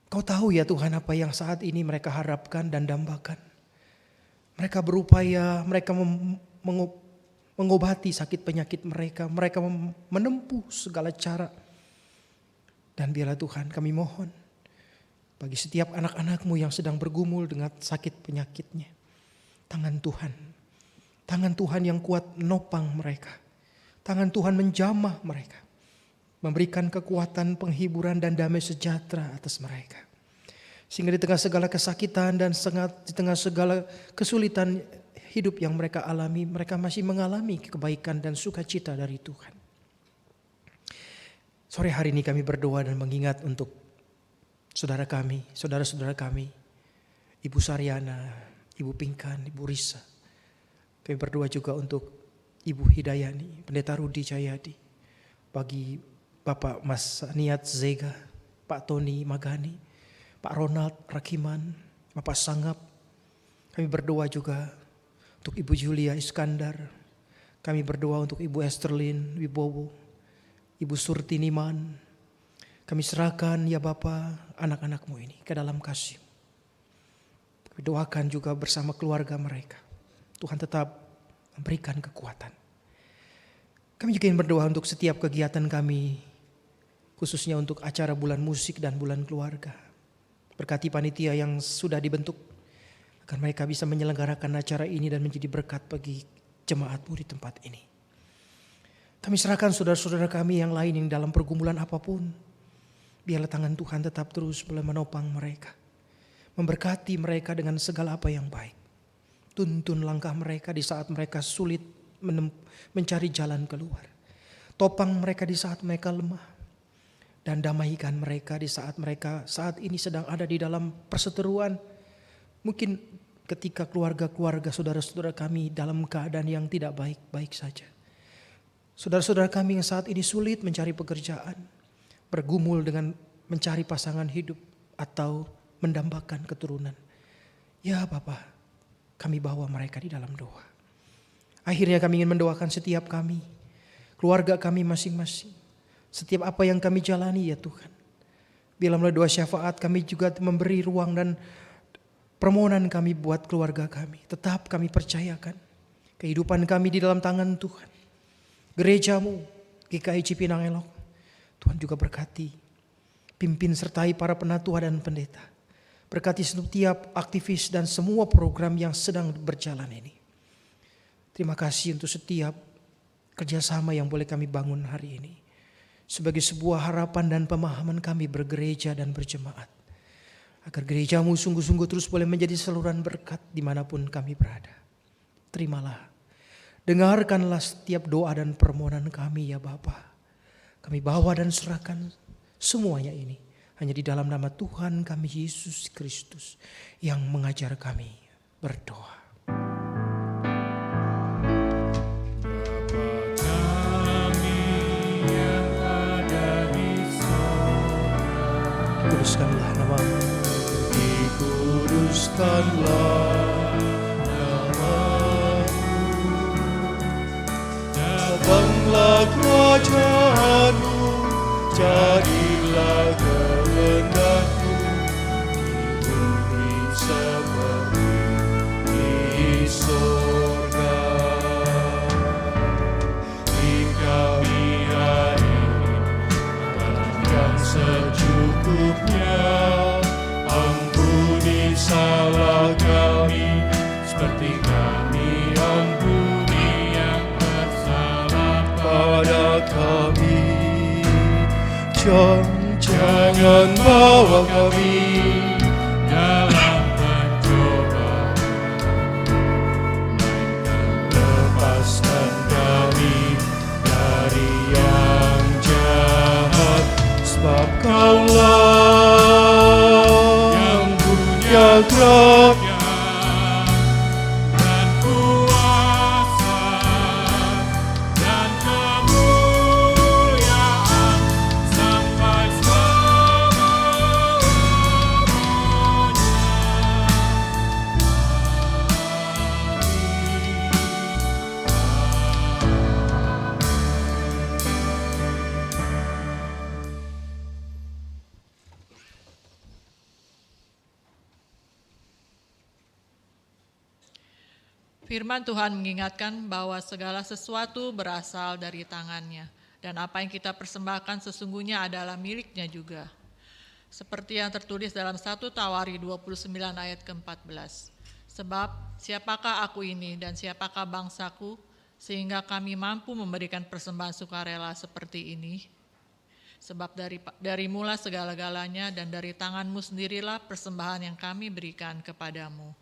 Kau tahu ya Tuhan apa yang saat ini mereka harapkan dan dambakan. Mereka berupaya, mereka mengobati sakit penyakit mereka. Mereka menempuh segala cara. Dan biarlah Tuhan kami mohon bagi setiap anak-anak-Mu yang sedang bergumul dengan sakit penyakitnya. Tangan Tuhan yang kuat menopang mereka. Tangan Tuhan menjamah mereka. Memberikan kekuatan, penghiburan dan damai sejahtera atas mereka. Sehingga di tengah segala kesakitan dan di tengah segala kesulitan hidup yang mereka alami, mereka masih mengalami kebaikan dan sukacita dari Tuhan. Sore hari ini kami berdoa dan mengingat untuk saudara-saudara kami, Ibu Saryana, Ibu Pingkan, Ibu Risa. Kami berdoa juga untuk Ibu Hidayani, Pendeta Rudi Cahyadi, bagi Bapak Mas Niat Zega, Pak Tony Magani, Pak Ronald Rakiman, Bapak Sangap. Kami berdoa juga untuk Ibu Julia Iskandar. Kami berdoa untuk Ibu Esterlin Wibowo, Ibu Surti Niman. Kami serahkan ya Bapa anak-anak-Mu ini ke dalam kasih. Kami doakan juga bersama keluarga mereka. Tuhan tetap memberikan kekuatan. Kami juga ingin berdoa untuk setiap kegiatan kami, khususnya untuk acara bulan musik dan bulan keluarga. Berkati panitia yang sudah dibentuk, agar mereka bisa menyelenggarakan acara ini dan menjadi berkat bagi jemaat-Mu di tempat ini. Kami serahkan saudara-saudara kami yang lain yang dalam pergumulan apapun. Biarlah tangan Tuhan tetap terus boleh menopang mereka. Memberkati mereka dengan segala apa yang baik. Tuntun langkah mereka di saat mereka sulit mencari jalan keluar. Topang mereka di saat mereka lemah. Dan damaikan mereka di saat mereka saat ini sedang ada di dalam perseteruan. Mungkin ketika keluarga-keluarga saudara-saudara kami dalam keadaan yang tidak baik-baik saja. Saudara-saudara kami yang saat ini sulit mencari pekerjaan, bergumul dengan mencari pasangan hidup atau mendambakan keturunan. Ya Bapa, kami bawa mereka di dalam doa. Akhirnya kami ingin mendoakan setiap kami, keluarga kami masing-masing. Setiap apa yang kami jalani ya Tuhan. Bila melalui doa syafaat kami juga memberi ruang dan permohonan kami buat keluarga kami. Tetap kami percayakan kehidupan kami di dalam tangan Tuhan. Gereja-Mu, GKI Cipinang Elok, Tuhan juga berkati. Pimpin sertai para penatua dan pendeta. Berkati setiap aktivis dan semua program yang sedang berjalan ini. Terima kasih untuk setiap kerjasama yang boleh kami bangun hari ini. Sebagai sebuah harapan dan pemahaman kami bergereja dan berjemaat. Agar gereja-Mu sungguh-sungguh terus boleh menjadi saluran berkat dimanapun kami berada. terimalah. Dengarkanlah setiap doa dan permohonan kami ya Bapa. Kami bawa dan serahkan semuanya ini hanya di dalam nama Tuhan kami Yesus Kristus yang mengajar kami berdoa. Kuduskanlah namamu. Dikuduskanlah namamu. Datanglah kerajaanmu, jadilah kehendakmu di bumi seperti di surga. Beri kami hari makanan yang secukupnya, ampuni salah kami seperti kami ampuni yang bersalah pada kami. Jangan bawa kami dalam pencobaan, melainkan lepaskan kami dari yang jahat. Sebab Kaulah yang punya kerajaan dan kuasa dan kemuliaan sampai Firman Tuhan mengingatkan bahwa segala sesuatu berasal dari tangan-Nya, dan apa yang kita persembahkan sesungguhnya adalah milik-Nya juga. Seperti yang tertulis dalam 1 Tawari 29 ayat ke-14. Sebab siapakah aku ini dan siapakah bangsaku, sehingga kami mampu memberikan persembahan sukarela seperti ini? Sebab dari mula segala-galanya dan dari tangan-Mu sendirilah persembahan yang kami berikan kepadamu.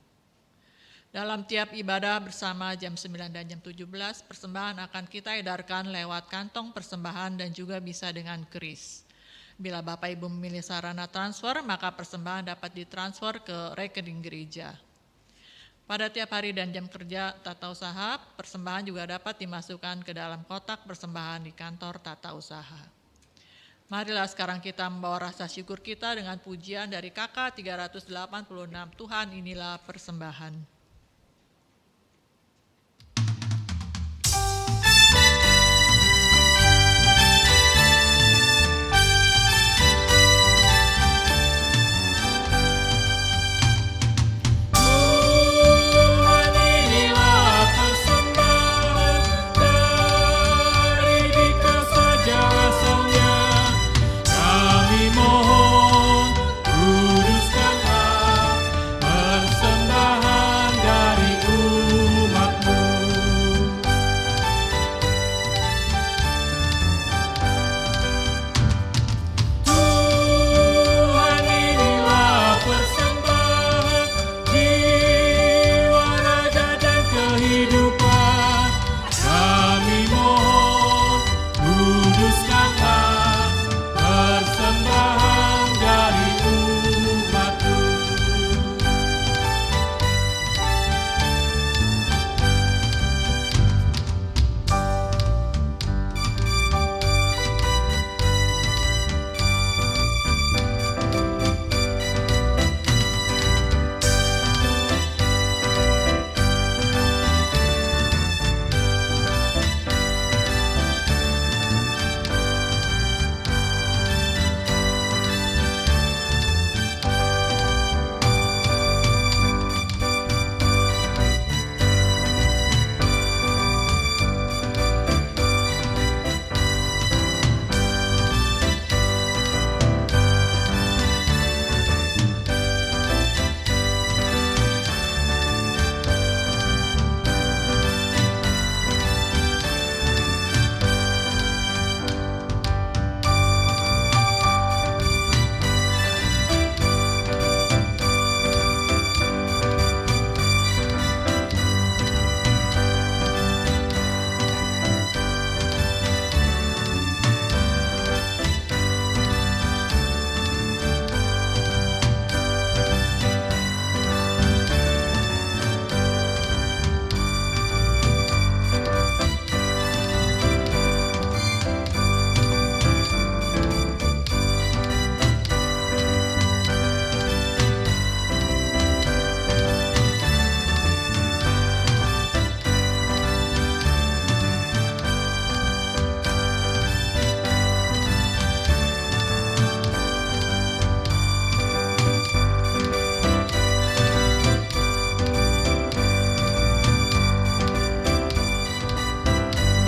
Dalam tiap ibadah bersama jam 9 dan jam 17, persembahan akan kita edarkan lewat kantong persembahan dan juga bisa dengan keris. Bila Bapak Ibu memilih sarana transfer, maka persembahan dapat ditransfer ke rekening gereja. Pada tiap hari dan jam kerja tata usaha, persembahan juga dapat dimasukkan ke dalam kotak persembahan di kantor tata usaha. Marilah sekarang kita membawa rasa syukur kita dengan pujian dari KK 386, Tuhan inilah persembahan. Persembahan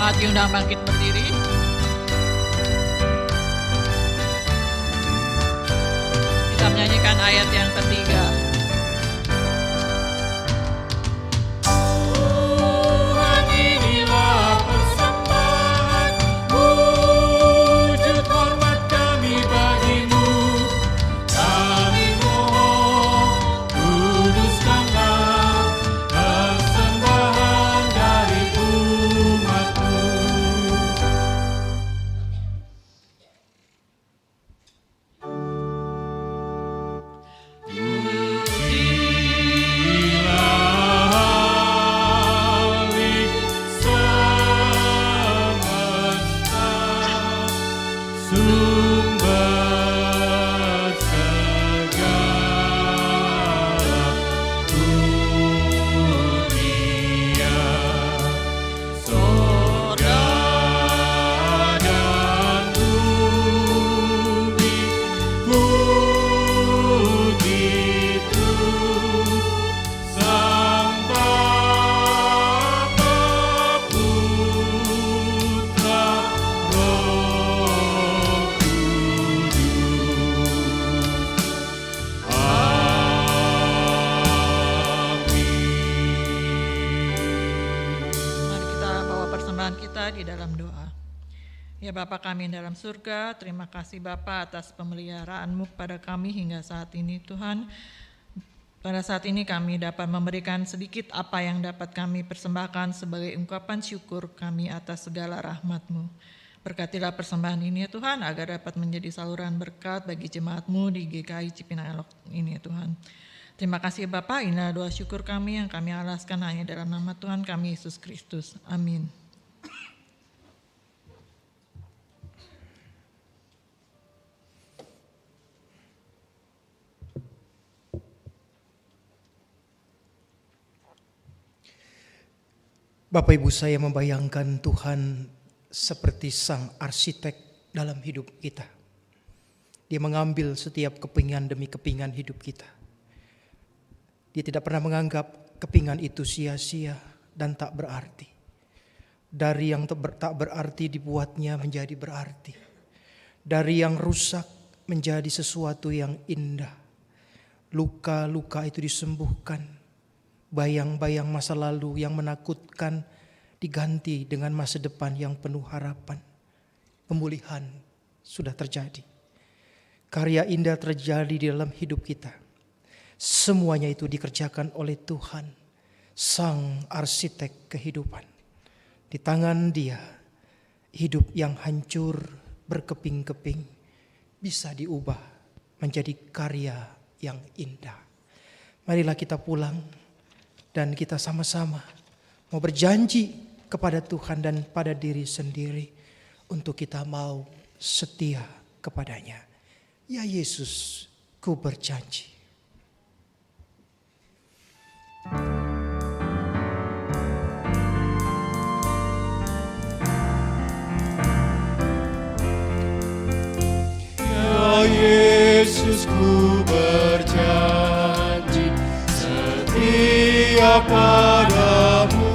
Jemaat diundang bangkit berdiri. Kita menyanyikan ayat yang ketiga. Tuhan, inilah persembahan wujud hormat kami bagimu. Kami mohon kuduskanlah persembahan dari umat-Mu. Mari kita bawa persembahan kita di dalam doa. Ya Bapa kami yang dalam surga, terima kasih Bapa atas pemeliharaan-Mu kepada kami hingga saat ini Tuhan. Pada saat ini kami dapat memberikan sedikit apa yang dapat kami persembahkan sebagai ungkapan syukur kami atas segala rahmat-Mu. Berkatilah persembahan ini ya Tuhan, agar dapat menjadi saluran berkat bagi jemaat-Mu di GKI Cipinang Elok ini ya Tuhan. Terima kasih Bapak, inilah doa syukur kami yang kami alaskan hanya dalam nama Tuhan kami Yesus Kristus. Amin. Bapak Ibu, saya membayangkan Tuhan seperti sang arsitek dalam hidup kita. Dia mengambil setiap kepingan demi kepingan hidup kita. Dia tidak pernah menganggap kepingan itu sia-sia dan tak berarti. Dari yang tak berarti dibuatnya menjadi berarti. Dari yang rusak menjadi sesuatu yang indah. Luka-luka itu disembuhkan. Bayang-bayang masa lalu yang menakutkan diganti dengan masa depan yang penuh harapan. Pemulihan sudah terjadi. Karya indah terjadi di dalam hidup kita. Semuanya itu dikerjakan oleh Tuhan, sang arsitek kehidupan. Di tangan Dia, hidup yang hancur berkeping-keping bisa diubah menjadi karya yang indah. Marilah kita pulang dan kita sama-sama mau berjanji kepada Tuhan dan pada diri sendiri untuk kita mau setia kepadanya. Ya Yesus, ku berjanji. Ya Yesus, ku berjanji setia padamu.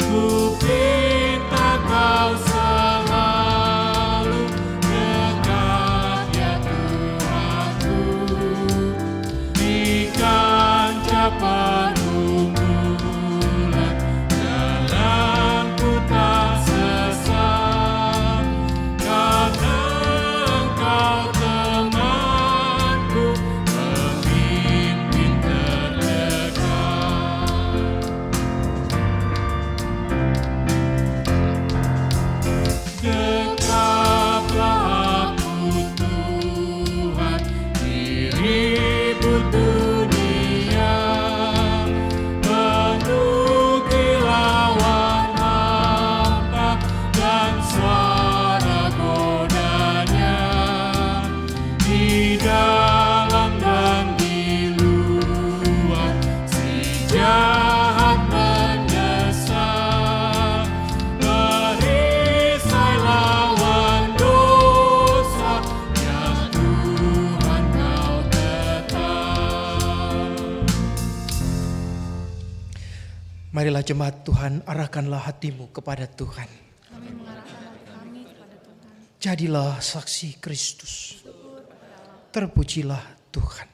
Ku minta Kau selalu dekat ya Tuhanku, di kancah pergumulan, jalanku tak sesat, karena Engkau temanku, pemimpin terdekat. Marilah jemaat Tuhan, arahkanlah hatimu kepada Tuhan. Kami mengarahkan hati kami kepada Tuhan. Jadilah saksi Kristus. Terpujilah Tuhan.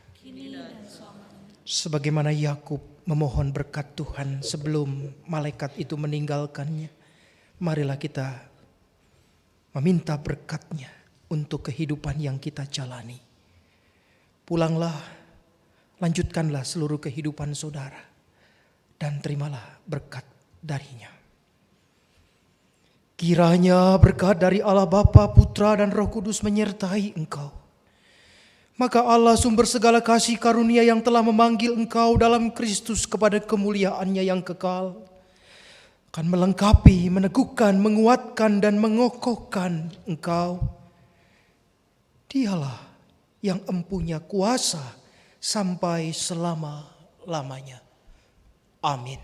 Sebagaimana Yakub memohon berkat Tuhan sebelum malaikat itu meninggalkannya, marilah kita meminta berkat-Nya untuk kehidupan yang kita jalani. Pulanglah, lanjutkanlah seluruh kehidupan saudara, dan terimalah berkat darinya. Kiranya berkat dari Allah Bapa, Putra, dan Roh Kudus menyertai engkau. Maka Allah sumber segala kasih karunia yang telah memanggil engkau dalam Kristus kepada kemuliaan-Nya yang kekal, akan melengkapi, meneguhkan, menguatkan, dan mengokohkan engkau. Dialah yang empunya kuasa sampai selama-lamanya. Amin.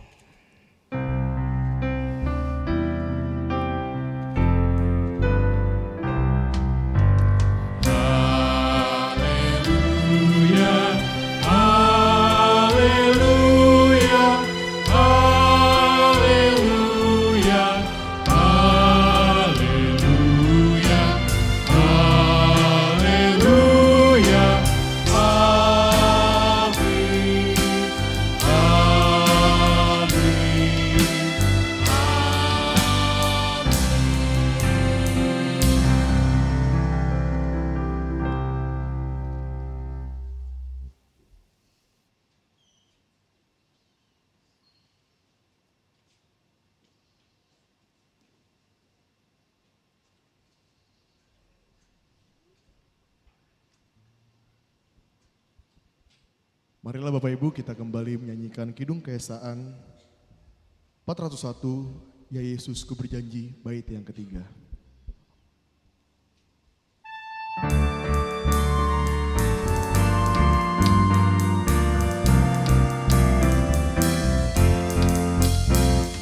Marilah Bapak Ibu kita kembali menyanyikan Kidung Keesaan 401, Ya Yesus Ku Berjanji, bait yang ketiga.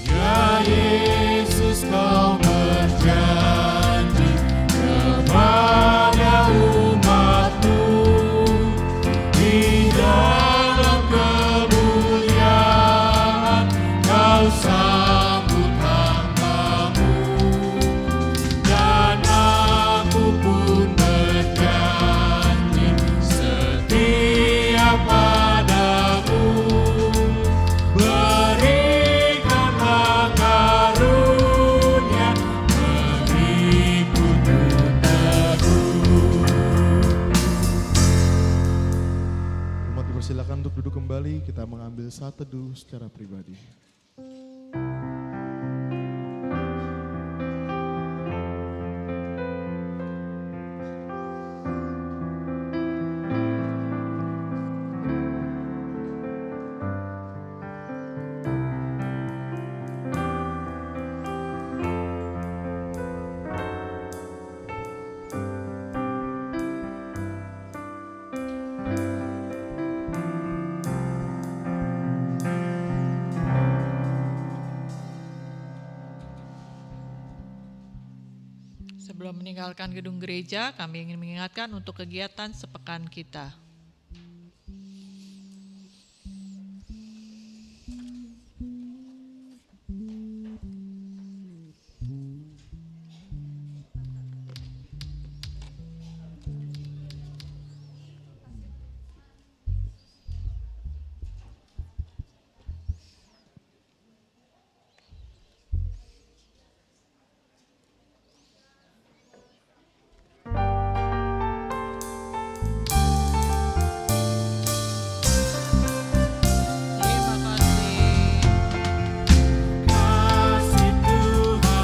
Ya Yesus, Kau berjanji kepada umat-Mu di dalam kemuliaan Kau sambut hamba-Mu, dan aku pun berjanji setia padamu. Berikanlah karunia mengikutmu terus. Umat dipersilakan untuk duduk kembali, kita mengambil saat teduh secara pribadi. Sebelum meninggalkan gedung gereja, kami ingin mengingatkan untuk kegiatan sepekan kita.